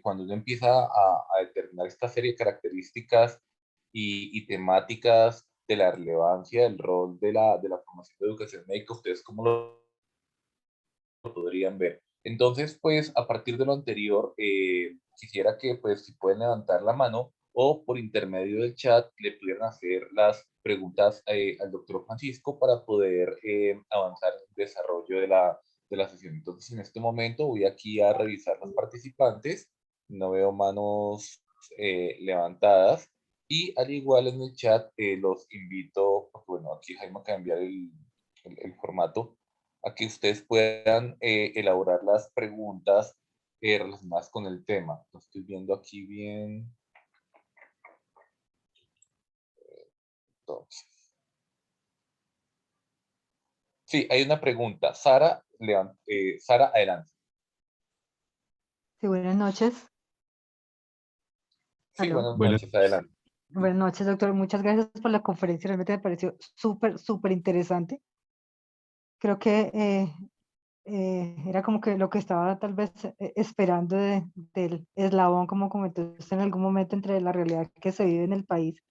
cuando uno empieza a determinar esta serie de características y temáticas de la relevancia del rol de la formación de educación médica, ¿ustedes cómo lo podrían ver? Entonces, pues, a partir de lo anterior, quisiera que, pues, si pueden levantar la mano o por intermedio del chat le pudieran hacer las preguntas al doctor Francisco para poder avanzar en el desarrollo de la sesión. Entonces, en este momento voy aquí a revisar los participantes. No veo manos levantadas. Y al igual en el chat, los invito, porque bueno, aquí Jaime va a cambiar el formato, a que ustedes puedan elaborar las preguntas relacionadas con el tema. Lo estoy viendo aquí bien. Entonces, sí, hay una pregunta. Sara, Sara, adelante. Sí, buenas noches. Sí, Aló. buenas Buenas. noches, adelante. Buenas noches, doctor. Muchas gracias por la conferencia. Realmente me pareció súper interesante. Creo que era como que lo que estaba tal vez esperando del eslabón, como comentó usted en algún momento, entre la realidad que se vive en el país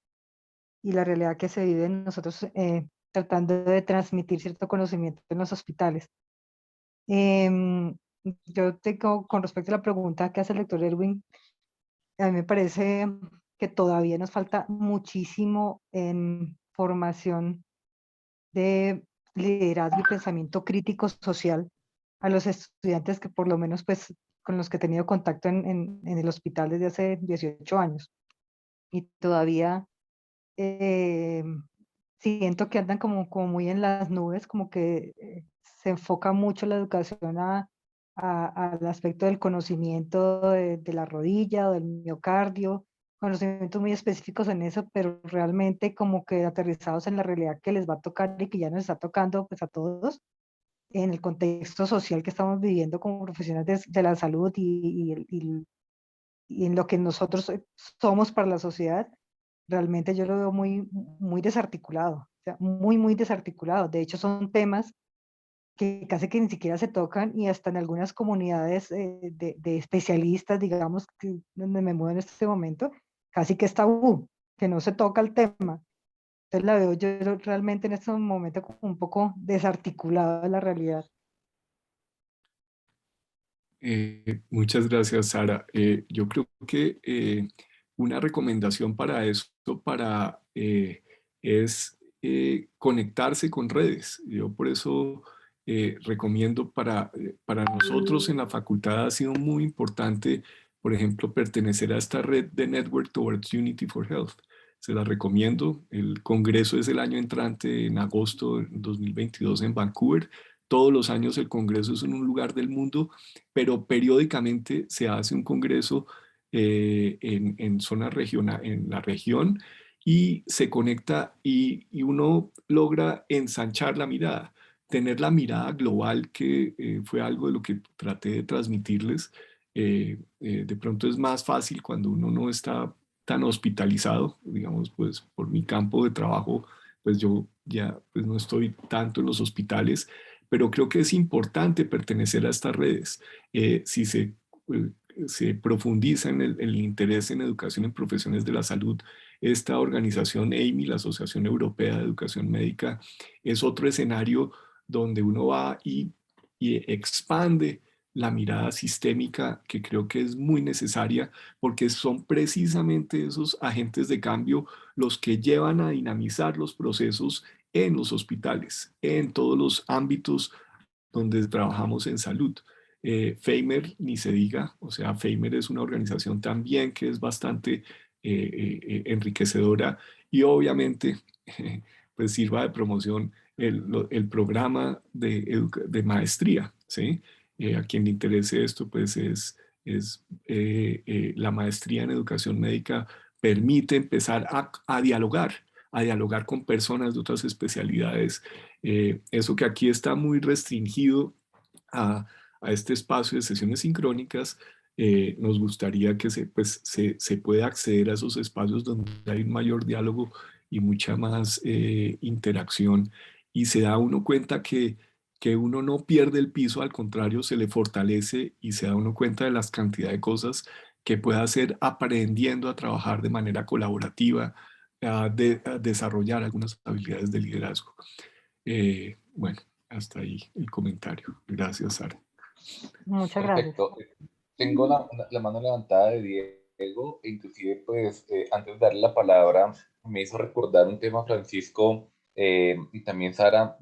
y la realidad que se vive en nosotros, tratando de transmitir cierto conocimiento en los hospitales. Yo tengo, con respecto a la pregunta que hace el doctor Erwin, a mí me parece que todavía nos falta muchísimo en formación de liderazgo y pensamiento crítico social a los estudiantes que por lo menos pues con los que he tenido contacto en el hospital desde hace 18 años. Y todavía eh, siento que andan como muy en las nubes, como que se enfoca mucho la educación al aspecto del conocimiento de la rodilla o del miocardio, conocimientos muy específicos en eso, pero realmente como que aterrizados en la realidad que les va a tocar y que ya nos está tocando pues a todos en el contexto social que estamos viviendo como profesionales de la salud y en lo que nosotros somos para la sociedad. Realmente yo lo veo muy desarticulado, o sea, muy desarticulado. De hecho, son temas que casi que ni siquiera se tocan y hasta en algunas comunidades de especialistas, digamos, donde me muevo en este momento, casi que es tabú, que no se toca el tema. Entonces la veo yo realmente en este momento como un poco desarticulada de la realidad. Muchas gracias, Sara. Yo creo que una recomendación para esto es conectarse con redes. Yo por eso recomiendo para nosotros en la facultad ha sido muy importante, por ejemplo, pertenecer a esta red de Network Towards Unity for Health. Se la recomiendo. El congreso es el año entrante, en agosto de 2022 en Vancouver. Todos los años el congreso es en un lugar del mundo, pero periódicamente se hace un congreso en zona regional, en la región, y se conecta y uno logra ensanchar la mirada, tener la mirada global, que fue algo de lo que traté de transmitirles. De pronto es más fácil cuando uno no está tan hospitalizado, digamos, pues por mi campo de trabajo, pues yo ya pues no estoy tanto en los hospitales, pero creo que es importante pertenecer a estas redes. Si se profundiza en el interés en educación en profesiones de la salud, esta organización AMI, la Asociación Europea de Educación Médica, es otro escenario donde uno va y expande la mirada sistémica, que creo que es muy necesaria, porque son precisamente esos agentes de cambio los que llevan a dinamizar los procesos en los hospitales, en todos los ámbitos donde trabajamos en salud. FEIMER, ni se diga, o sea, FEIMER es una organización también que es bastante enriquecedora y obviamente pues sirva de promoción el programa de maestría, ¿sí? A quien le interese esto, pues la maestría en educación médica permite empezar a dialogar con personas de otras especialidades. Eso que aquí está muy restringido a este espacio de sesiones sincrónicas, nos gustaría que se pueda acceder a esos espacios donde hay un mayor diálogo y mucha más interacción, y se da uno cuenta que uno no pierde el piso, al contrario, se le fortalece y se da uno cuenta de las cantidad de cosas que puede hacer aprendiendo a trabajar de manera colaborativa, a desarrollar algunas habilidades de liderazgo. Bueno, hasta ahí el comentario. Gracias, Sara. Muchas gracias. Perfecto. Tengo la mano levantada de Diego, e inclusive, pues, antes de darle la palabra, me hizo recordar un tema, Francisco, y también Sara,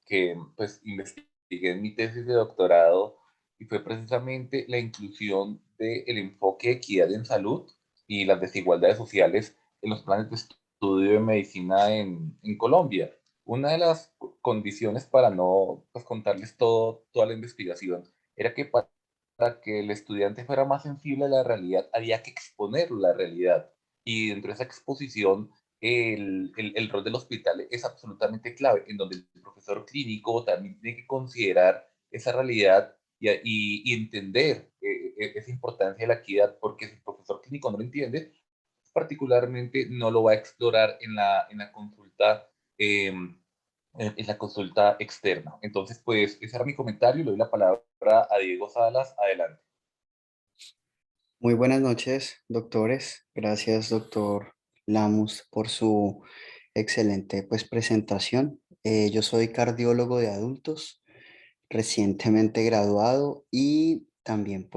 que pues investigué en mi tesis de doctorado, y fue precisamente la inclusión del enfoque de equidad en salud y las desigualdades sociales en los planes de estudio de medicina en Colombia. Una de las condiciones para no, pues, contarles toda la investigación era que para que el estudiante fuera más sensible a la realidad, había que exponer la realidad. Y dentro de esa exposición, el rol del hospital es absolutamente clave, en donde el profesor clínico también tiene que considerar esa realidad y entender esa importancia de la equidad, porque si el profesor clínico no lo entiende, particularmente no lo va a explorar en la consulta. En la consulta externa. Entonces, pues, ese era mi comentario. Le doy la palabra a Diego Salas. Adelante. Muy buenas noches, doctores. Gracias, doctor Lamus, por su excelente presentación. Yo soy cardiólogo de adultos, recientemente graduado y también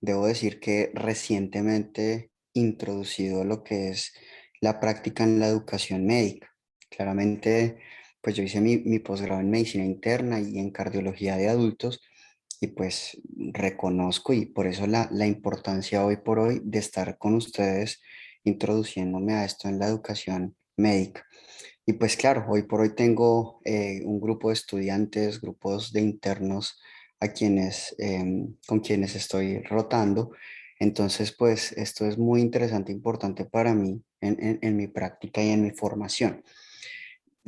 debo decir que recientemente introducido lo que es la práctica en la educación médica. Claramente, pues yo hice mi posgrado en medicina interna y en cardiología de adultos y pues reconozco y por eso la importancia hoy por hoy de estar con ustedes introduciéndome a esto en la educación médica. Y pues claro, hoy por hoy tengo un grupo de estudiantes, grupos de internos a con quienes estoy rotando. Entonces, pues esto es muy interesante, importante para mí en mi práctica y en mi formación.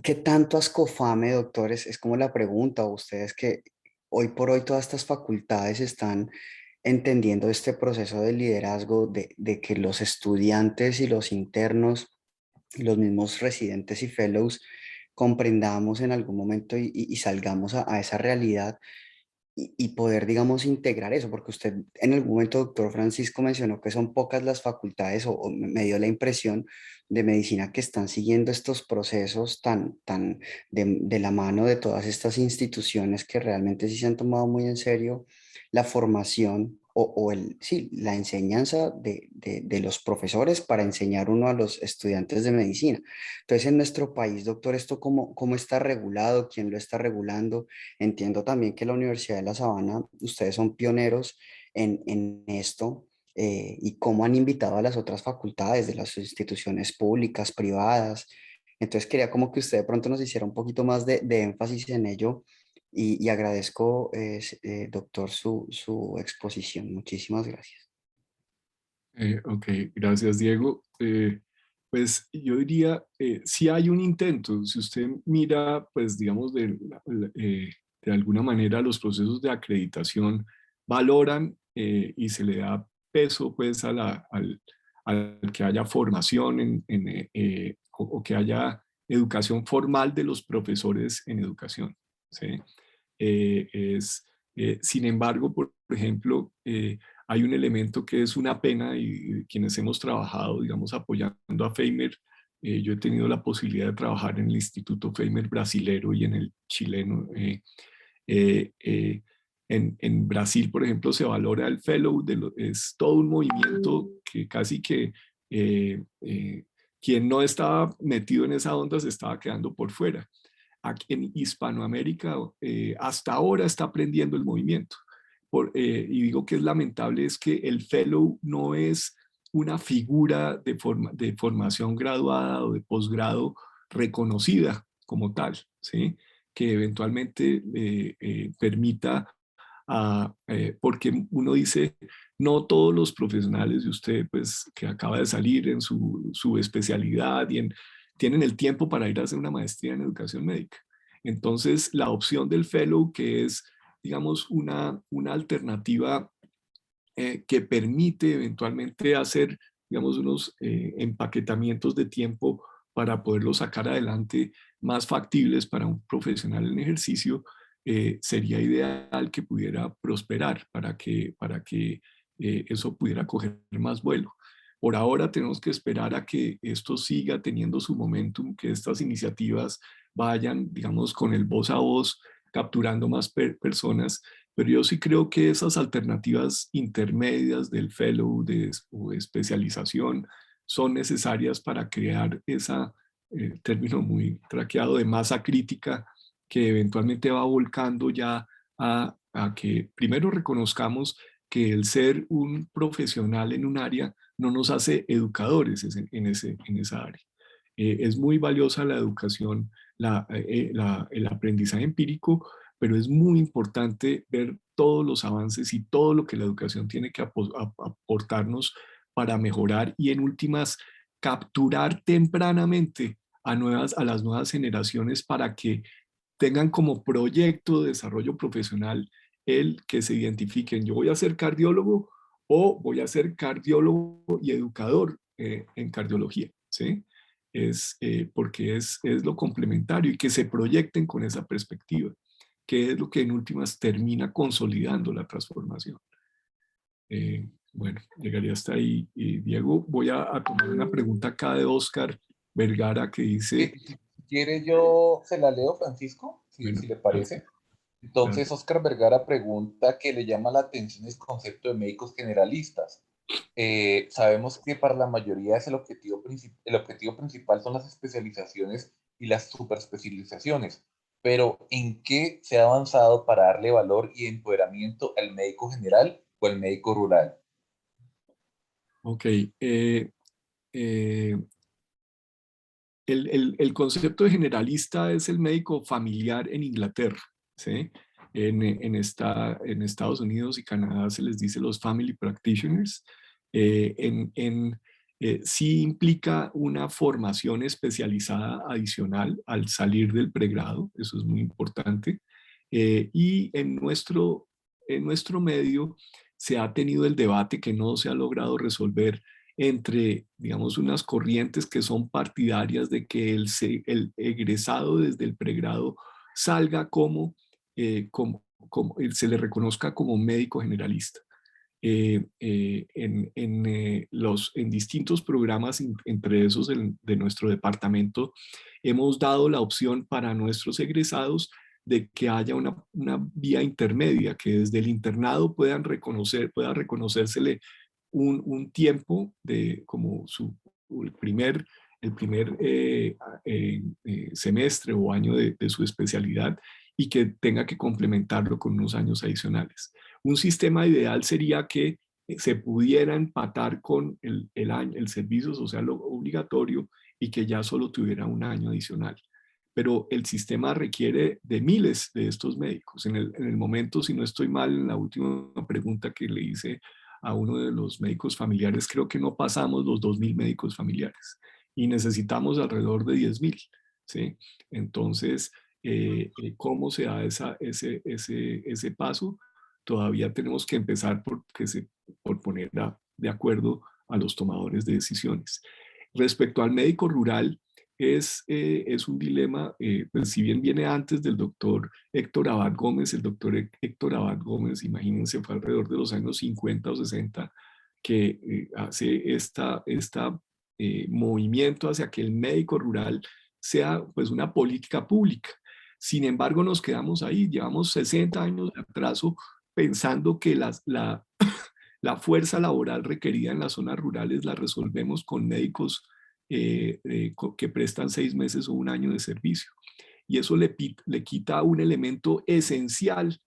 ¿Qué tanto ascofame, doctores? Es como la pregunta, o ustedes que hoy por hoy todas estas facultades están entendiendo este proceso de liderazgo, de que los estudiantes y los internos y los mismos residentes y fellows comprendamos en algún momento y salgamos a esa realidad y poder, digamos, integrar eso, porque usted en algún momento, doctor Francisco, mencionó que son pocas las facultades o me dio la impresión de medicina que están siguiendo estos procesos tan de la mano de todas estas instituciones que realmente sí se han tomado muy en serio la formación sí, la enseñanza de los profesores para enseñar uno a los estudiantes de medicina. Entonces, en nuestro país, doctor, ¿esto cómo está regulado? ¿Quién lo está regulando? Entiendo también que la Universidad de La Sabana, ustedes son pioneros en esto y cómo han invitado a las otras facultades de las instituciones públicas, privadas. Entonces quería como que usted de pronto nos hiciera un poquito más de énfasis en ello y agradezco, doctor, su exposición. Muchísimas gracias. Ok, gracias, Diego. Pues yo diría, si hay un intento, si usted mira, pues digamos, de alguna manera los procesos de acreditación valoran y se le da peso pues al que haya formación o que haya educación formal de los profesores en educación, ¿sí? Sin embargo, por ejemplo, hay un elemento que es una pena y quienes hemos trabajado, digamos, apoyando a FEIMER, Yo he tenido la posibilidad de trabajar en el Instituto Feimer brasilero y en el chileno. En Brasil, por ejemplo, se valora el fellow, es todo un movimiento que casi que quien no estaba metido en esa onda se estaba quedando por fuera. Aquí en Hispanoamérica hasta ahora está aprendiendo el movimiento. Y digo que es lamentable es que el fellow no es una figura de formación graduada o de posgrado reconocida como tal, ¿sí? Que eventualmente permita porque uno dice, no todos los profesionales de usted, pues, que acaba de salir en su especialidad tienen el tiempo para ir a hacer una maestría en educación médica. Entonces, la opción del fellow, que es, digamos, una alternativa que permite eventualmente hacer, digamos, unos empaquetamientos de tiempo para poderlo sacar adelante más factibles para un profesional en ejercicio, sería ideal que pudiera prosperar para que eso pudiera coger más vuelo. Por ahora tenemos que esperar a que esto siga teniendo su momentum, que estas iniciativas vayan, digamos, con el voz a voz, capturando más personas, pero yo sí creo que esas alternativas intermedias del fellow o especialización son necesarias para crear ese término muy traqueado de masa crítica que eventualmente va volcando ya a que primero reconozcamos que el ser un profesional en un área no nos hace educadores en esa área. Es muy valiosa la educación, el aprendizaje empírico, pero es muy importante ver todos los avances y todo lo que la educación tiene que aportarnos para mejorar y en últimas capturar tempranamente a las nuevas generaciones para que tengan como proyecto de desarrollo profesional el que se identifiquen. Yo voy a ser cardiólogo o voy a ser cardiólogo y educador en cardiología, ¿sí? Porque es lo complementario y que se proyecten con esa perspectiva, que es lo que en últimas termina consolidando la transformación. Bueno, llegaría hasta ahí. Diego, voy a tomar una pregunta acá de Oscar Vergara que dice... Si quiere yo se la leo, Francisco, Bueno, si le parece. claro. Entonces, Oscar Vergara pregunta que le llama la atención el concepto de médicos generalistas. Sabemos que para la mayoría es el objetivo principal son las especializaciones y las superespecializaciones, pero ¿en qué se ha avanzado para darle valor y empoderamiento al médico general o al médico rural? Ok. Eh, el concepto de generalista es el médico familiar en Inglaterra, ¿sí? En Estados Unidos y Canadá se les dice los family practitioners. Sí implica una formación especializada adicional al salir del pregrado, eso es muy importante. Y en nuestro medio se ha tenido el debate que no se ha logrado resolver entre, digamos, unas corrientes que son partidarias de que el egresado desde el pregrado salga como se le reconozca como médico generalista. En distintos programas, entre esos de nuestro departamento, hemos dado la opción para nuestros egresados de que haya una vía intermedia, que desde el internado pueda reconocérsele un tiempo como el primer semestre o año de su especialidad y que tenga que complementarlo con unos años adicionales. Un sistema ideal sería que se pudiera empatar con el servicio social obligatorio y que ya solo tuviera un año adicional. Pero el sistema requiere de miles de estos médicos. En el momento, si no estoy mal, en la última pregunta que le hice a uno de los médicos familiares, creo que no pasamos los 2.000 médicos familiares y necesitamos alrededor de 10.000, ¿sí? Entonces, ¿cómo se da ese paso? Todavía tenemos que empezar por poner de acuerdo a los tomadores de decisiones. Respecto al médico rural, es un dilema, pues si bien viene antes del doctor Héctor Abad Gómez, el doctor Héctor Abad Gómez, imagínense, fue alrededor de los años 50 o 60 que hace esta movimiento hacia que el médico rural sea pues una política pública. Sin embargo, nos quedamos ahí, llevamos 60 años de atraso pensando que la fuerza laboral requerida en las zonas rurales la resolvemos con médicos que prestan 6 meses o un año de servicio. Y eso le quita un elemento esencial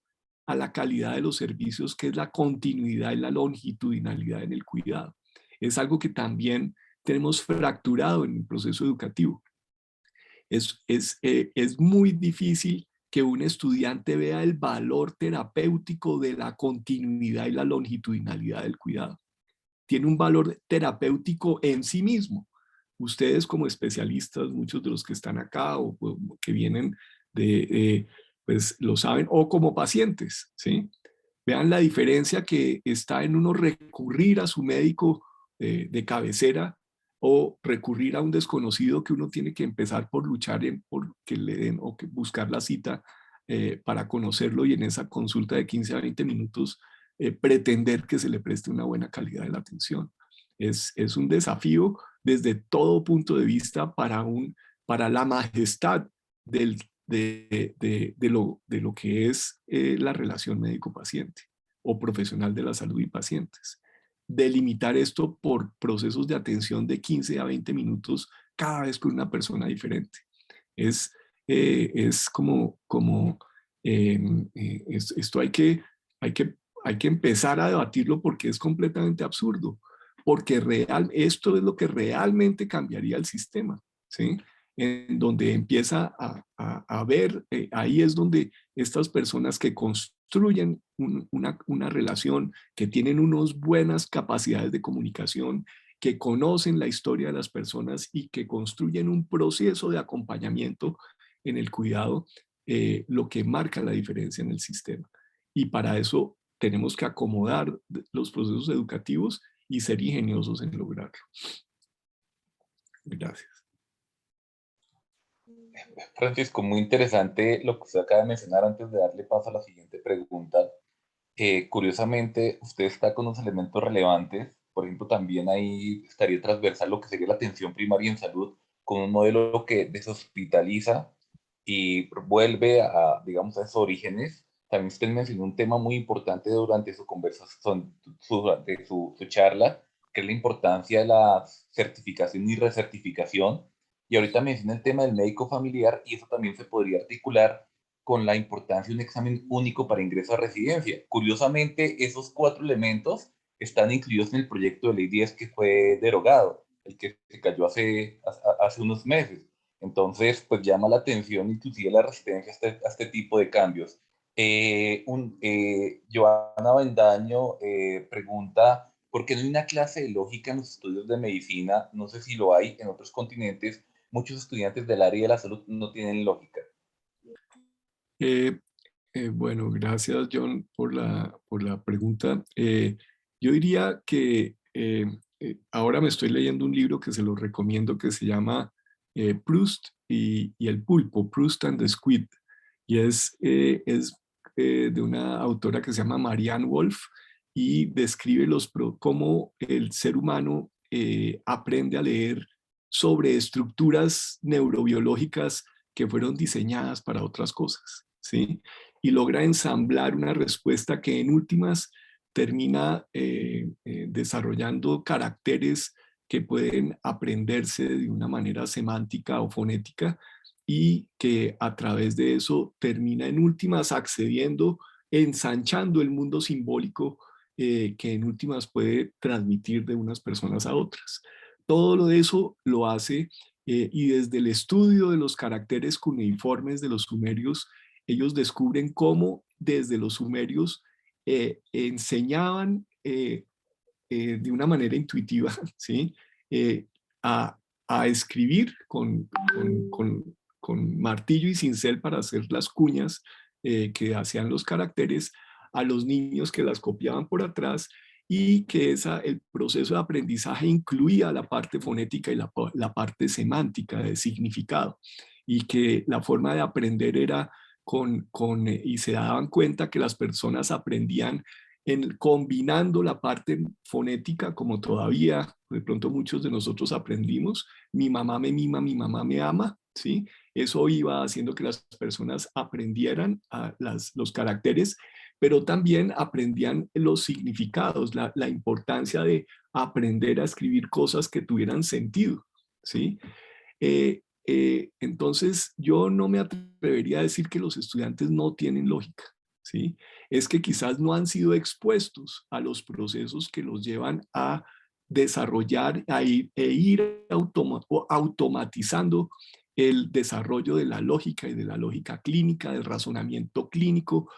a la calidad de los servicios, que es la continuidad y la longitudinalidad en el cuidado. Es algo que también tenemos fracturado en el proceso educativo. Es muy difícil que un estudiante vea el valor terapéutico de la continuidad y la longitudinalidad del cuidado. Tiene un valor terapéutico en sí mismo. Ustedes como especialistas, muchos de los que están acá o que vienen pues lo saben, o como pacientes, ¿sí? Vean la diferencia que está en uno recurrir a su médico de cabecera o recurrir a un desconocido que uno tiene que empezar por luchar por que le den o que buscar la cita para conocerlo, y en esa consulta de 15 a 20 minutos pretender que se le preste una buena calidad de la atención. Es un desafío desde todo punto de vista para la majestad de lo que es la relación médico-paciente o profesional de la salud y pacientes. Delimitar esto por procesos de atención de 15 a 20 minutos cada vez con una persona diferente. Es como esto hay que empezar a debatirlo, porque es completamente absurdo, porque esto es lo que realmente cambiaría el sistema, ¿sí? En donde empieza a ver, ahí es donde estas personas que construyen una relación, que tienen unas buenas capacidades de comunicación, que conocen la historia de las personas y que construyen un proceso de acompañamiento en el cuidado, lo que marca la diferencia en el sistema. Y para eso tenemos que acomodar los procesos educativos y ser ingeniosos en lograrlo. Gracias. Francisco, muy interesante lo que usted acaba de mencionar. Antes de darle paso a la siguiente pregunta, curiosamente usted está con unos elementos relevantes. Por ejemplo, también ahí estaría transversal lo que sería la atención primaria en salud, con un modelo que deshospitaliza y vuelve a, digamos, a esos orígenes. También usted mencionó un tema muy importante durante su conversación, durante su charla, que es la importancia de la certificación y recertificación. Y ahorita menciona el tema del médico familiar, y eso también se podría articular con la importancia de un examen único para ingreso a residencia. Curiosamente, esos 4 elementos están incluidos en el proyecto de ley 10 que fue derogado, el que se cayó hace unos meses. Entonces, pues llama la atención inclusive la resistencia a este tipo de cambios. Joana Bendaño pregunta, ¿por qué no hay una clase de lógica en los estudios de medicina? No sé si lo hay en otros continentes. Muchos estudiantes del área de la salud no tienen lógica. Bueno, gracias, John, por la pregunta. Yo diría que ahora me estoy leyendo un libro que se lo recomiendo, que se llama Proust y el pulpo, Proust and the Squid. Y es de una autora que se llama Marianne Wolf, y describe cómo el ser humano aprende a leer sobre estructuras neurobiológicas que fueron diseñadas para otras cosas, ¿sí? Y logra ensamblar una respuesta que en últimas termina desarrollando caracteres que pueden aprenderse de una manera semántica o fonética, y que a través de eso termina en últimas accediendo, ensanchando el mundo simbólico que en últimas puede transmitir de unas personas a otras. Todo lo de eso lo hace y desde el estudio de los caracteres cuneiformes de los sumerios, ellos descubren cómo desde los sumerios enseñaban de una manera intuitiva, ¿sí? A escribir con martillo y cincel para hacer las cuñas que hacían los caracteres, a los niños que las copiaban por atrás, y que el proceso de aprendizaje incluía la parte fonética y la parte semántica de significado, y que la forma de aprender era y se daban cuenta que las personas aprendían combinando la parte fonética, como todavía de pronto muchos de nosotros aprendimos, mi mamá me mima, mi mamá me ama, ¿sí? Eso iba haciendo que las personas aprendieran los caracteres, pero también aprendían los significados, la importancia de aprender a escribir cosas que tuvieran sentido, ¿sí? Entonces, yo no me atrevería a decir que los estudiantes no tienen lógica, ¿sí? Es que quizás no han sido expuestos a los procesos que los llevan a desarrollar e ir automatizando el desarrollo de la lógica y de la lógica clínica, del razonamiento clínico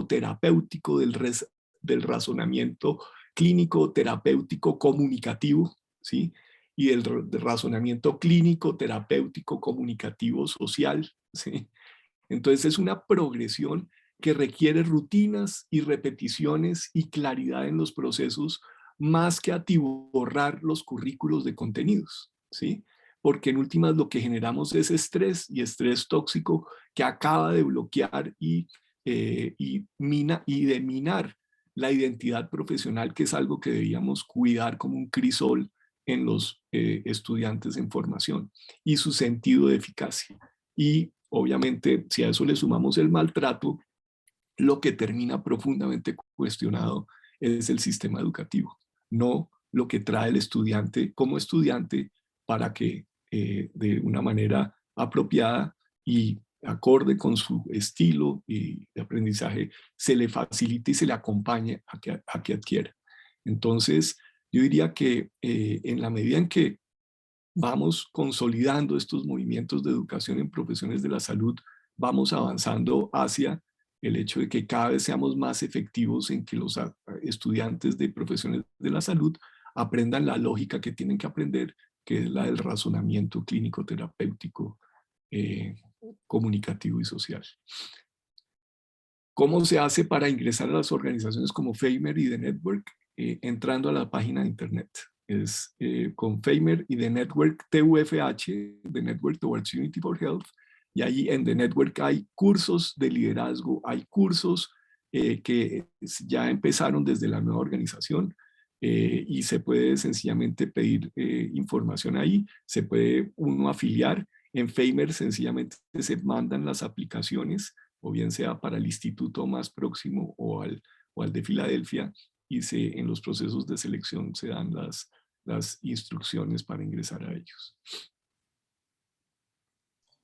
terapéutico, del razonamiento clínico terapéutico comunicativo, ¿sí? Y el razonamiento clínico, terapéutico, comunicativo, social, ¿sí? Entonces es una progresión que requiere rutinas y repeticiones y claridad en los procesos más que atiborrar los currículos de contenidos, ¿sí? Porque en últimas lo que generamos es estrés y estrés tóxico que acaba de bloquear y de minar la identidad profesional, que es algo que debíamos cuidar como un crisol en los estudiantes en formación, y su sentido de eficacia. Y obviamente, si a eso le sumamos el maltrato, lo que termina profundamente cuestionado es el sistema educativo, no lo que trae el estudiante como estudiante para que de una manera apropiada y acorde con su estilo y de aprendizaje se le facilite y se le acompañe a que adquiera. Entonces, yo diría que en la medida en que vamos consolidando estos movimientos de educación en profesiones de la salud, vamos avanzando hacia el hecho de que cada vez seamos más efectivos en que los estudiantes de profesiones de la salud aprendan la lógica que tienen que aprender, que es la del razonamiento clínico terapéutico, comunicativo y social. ¿Cómo se hace para ingresar a las organizaciones como Feimer y The Network? Entrando a la página de internet. Es con Feimer y The Network, TUFH, The Network Towards Unity for Health, y ahí en The Network hay cursos de liderazgo, hay cursos que ya empezaron desde la nueva organización, y se puede sencillamente pedir información ahí, se puede uno afiliar. En Feimer sencillamente se mandan las aplicaciones, o bien sea para el instituto más próximo o al de Filadelfia, y en los procesos de selección se dan las instrucciones para ingresar a ellos.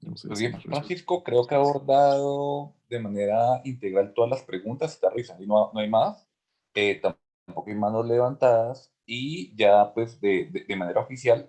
No sé Muy si bien, responde. Francisco, creo que ha abordado de manera integral todas las preguntas, está revisando y no hay más. Tampoco hay manos levantadas, y ya pues de manera oficial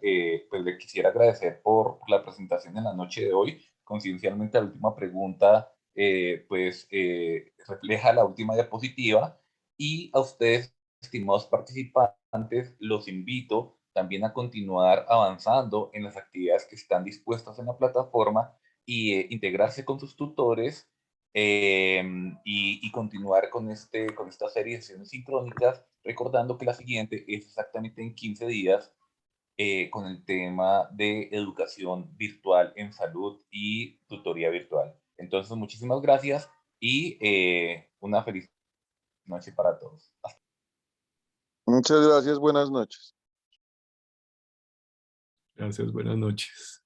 pues le quisiera agradecer por la presentación en la noche de hoy. Coincidencialmente la última pregunta refleja la última diapositiva, y a ustedes, estimados participantes, los invito también a continuar avanzando en las actividades que están dispuestas en la plataforma, y integrarse con sus tutores, y continuar con esta serie de sesiones sincrónicas, recordando que la siguiente es exactamente en 15 días, con el tema de educación virtual en salud y tutoría virtual. Entonces, muchísimas gracias y una feliz noche para todos. Muchas gracias, buenas noches. Gracias, buenas noches.